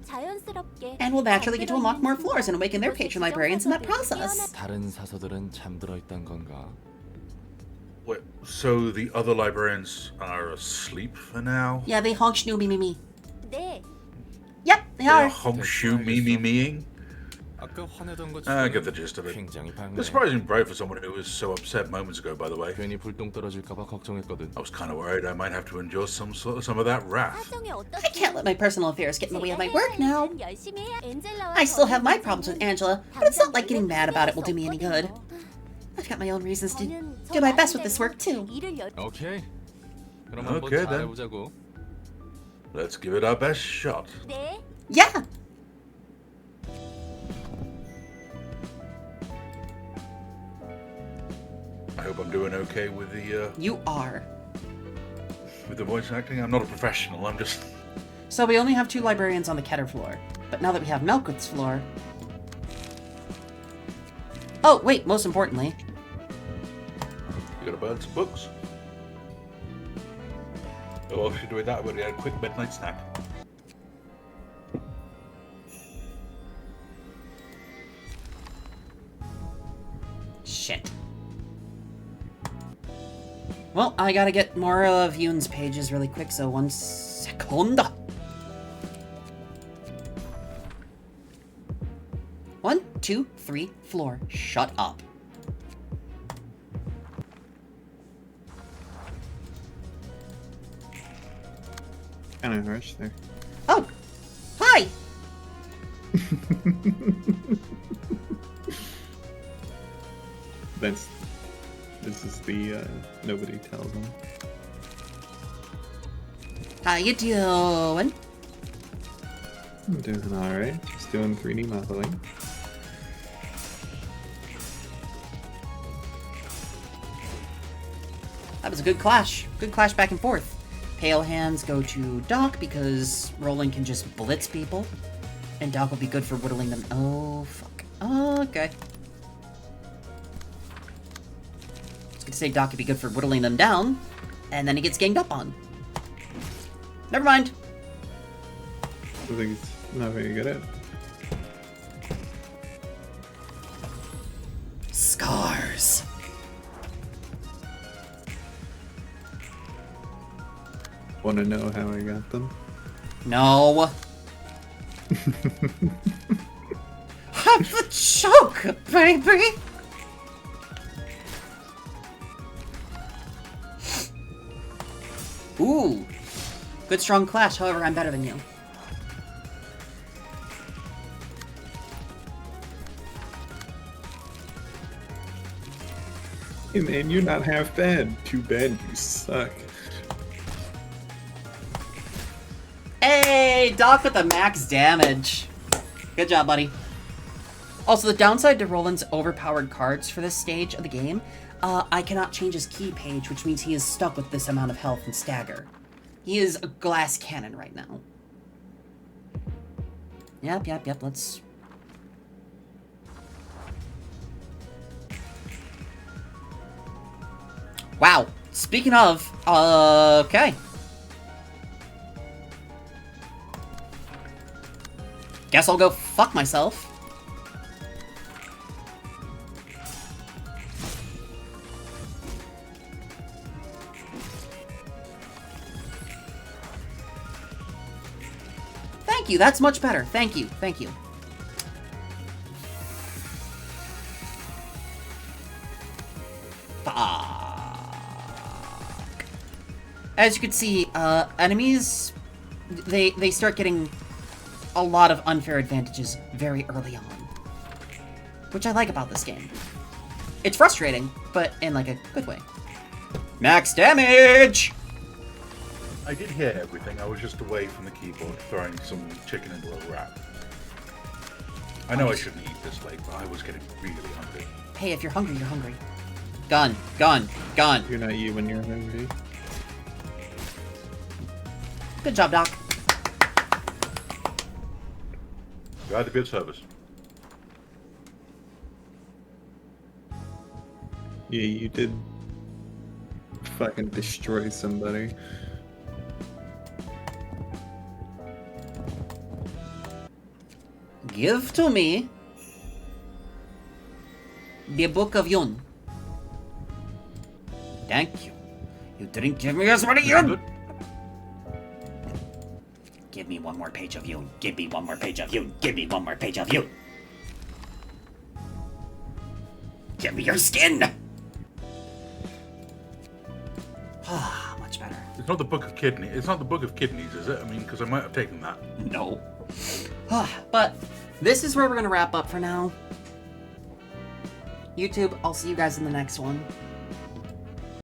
[SPEAKER 8] 자연스럽게
[SPEAKER 1] And we'll naturally get to unlock more floors and awaken their patron librarians in that process.
[SPEAKER 4] 다른 사서들은 잠들어 있단 건가?
[SPEAKER 2] Wait, so the other librarians are asleep for now?
[SPEAKER 1] Yeah, they honk snooby me.
[SPEAKER 8] 네,
[SPEAKER 1] Yep, they
[SPEAKER 2] They're
[SPEAKER 1] are.
[SPEAKER 2] home shoe me-me-meing?
[SPEAKER 6] 아까 화내던 것
[SPEAKER 2] I get the gist of it.
[SPEAKER 4] 굉장히
[SPEAKER 2] It's
[SPEAKER 4] 밝네.
[SPEAKER 2] surprisingly brave for someone who was so upset moments ago, by the way.
[SPEAKER 4] 괜히 불똥 떨어질까봐 걱정했거든.
[SPEAKER 2] I was kind of worried I might have to endure some of that wrath.
[SPEAKER 8] 사정이 어떻든
[SPEAKER 1] I can't let my personal affairs get in the way of my work now.
[SPEAKER 8] 열심히 해야 엔젤라와
[SPEAKER 1] I still have my
[SPEAKER 8] 저의
[SPEAKER 1] problems with
[SPEAKER 8] 문제는
[SPEAKER 1] Angela, but it's not like getting
[SPEAKER 8] 당장
[SPEAKER 1] mad about it
[SPEAKER 8] 해결할
[SPEAKER 1] will do me any
[SPEAKER 8] 수
[SPEAKER 1] good.
[SPEAKER 8] 없거든요.
[SPEAKER 1] I've got my own reasons to
[SPEAKER 8] 저는 저
[SPEAKER 1] do my best with this work
[SPEAKER 8] 나름대로
[SPEAKER 1] too.
[SPEAKER 8] 일을
[SPEAKER 4] 오케이. 그럼 한번
[SPEAKER 2] Okay, then.
[SPEAKER 4] 잘해보자고.
[SPEAKER 2] Let's give it our best shot.
[SPEAKER 8] 네,
[SPEAKER 1] Yeah.
[SPEAKER 2] I hope I'm doing okay with
[SPEAKER 1] You are.
[SPEAKER 2] the voice acting. I'm not a professional. I'm just.
[SPEAKER 1] So we only have 2 librarians on the Keter floor, but now that we have Melkut's floor... Oh, wait, most importantly,
[SPEAKER 2] You gotta burn some books. Oh, while you're doing that, we're gonna get a quick midnight snack.
[SPEAKER 1] shit. Well, I gotta get more of Yoon's pages really quick, so once Seconda. 1, 2, 3, floor. Shut up.
[SPEAKER 11] Kind of harsh there.
[SPEAKER 1] Oh! Hi!
[SPEAKER 11] This is the nobody tells them.
[SPEAKER 1] How you doing?
[SPEAKER 11] I'm doing alright. Just doing 3D modeling.
[SPEAKER 1] That was a good clash. Good clash back and forth. Pale hands go to Doc because Roland can just blitz people. And Doc will be good for whittling them. Oh, fuck. Okay. I was gonna say Doc could be good for whittling them down. And then he gets ganged up on. Never mind.
[SPEAKER 11] I think he's not very good at it.
[SPEAKER 1] Scars.
[SPEAKER 11] Want to know how I got them?
[SPEAKER 1] No. Have the choke, baby! Ooh. Good strong clash, however, I'm better than you.
[SPEAKER 11] Hey man, you're not half bad. Too bad you suck.
[SPEAKER 1] Hey, Doc with the max damage. Good job, buddy. Also, the downside to Roland's overpowered cards for this stage of the game, I cannot change his key page, which means he is stuck with this amount of health and stagger. He is a glass cannon right now. Yep, let's... Wow, speaking of, okay. Guess I'll go fuck myself. Thank you, that's much better. Thank you, thank you. As you can see, enemies, they start getting a lot of unfair advantages very early on. Which I like about this game. It's frustrating, but in like a good way. Max damage!
[SPEAKER 2] I did hear everything. I was just away from the keyboard throwing some chicken into a wrap. I know I shouldn't eat this late, but I was getting really hungry.
[SPEAKER 1] Hey, if you're hungry, you're hungry. Gun, gun, gun.
[SPEAKER 11] You're not you when you're hungry.
[SPEAKER 1] Good job, Doc.
[SPEAKER 2] You had a good service.
[SPEAKER 11] Yeah, you did fucking destroy somebody.
[SPEAKER 1] Give to me the Book of Yun. Thank you. You didn't give me as many Yun! Give me one more page of Yun. Give me one more page of Yun. Give me one more page of Yun. Give me your skin! Ah, much better.
[SPEAKER 2] It's not the Book of Kidney. It's not the Book of Kidneys, is it? I mean, because I might have taken that.
[SPEAKER 1] No. But this is where we're going to wrap up for now. YouTube, I'll see you guys in the next one.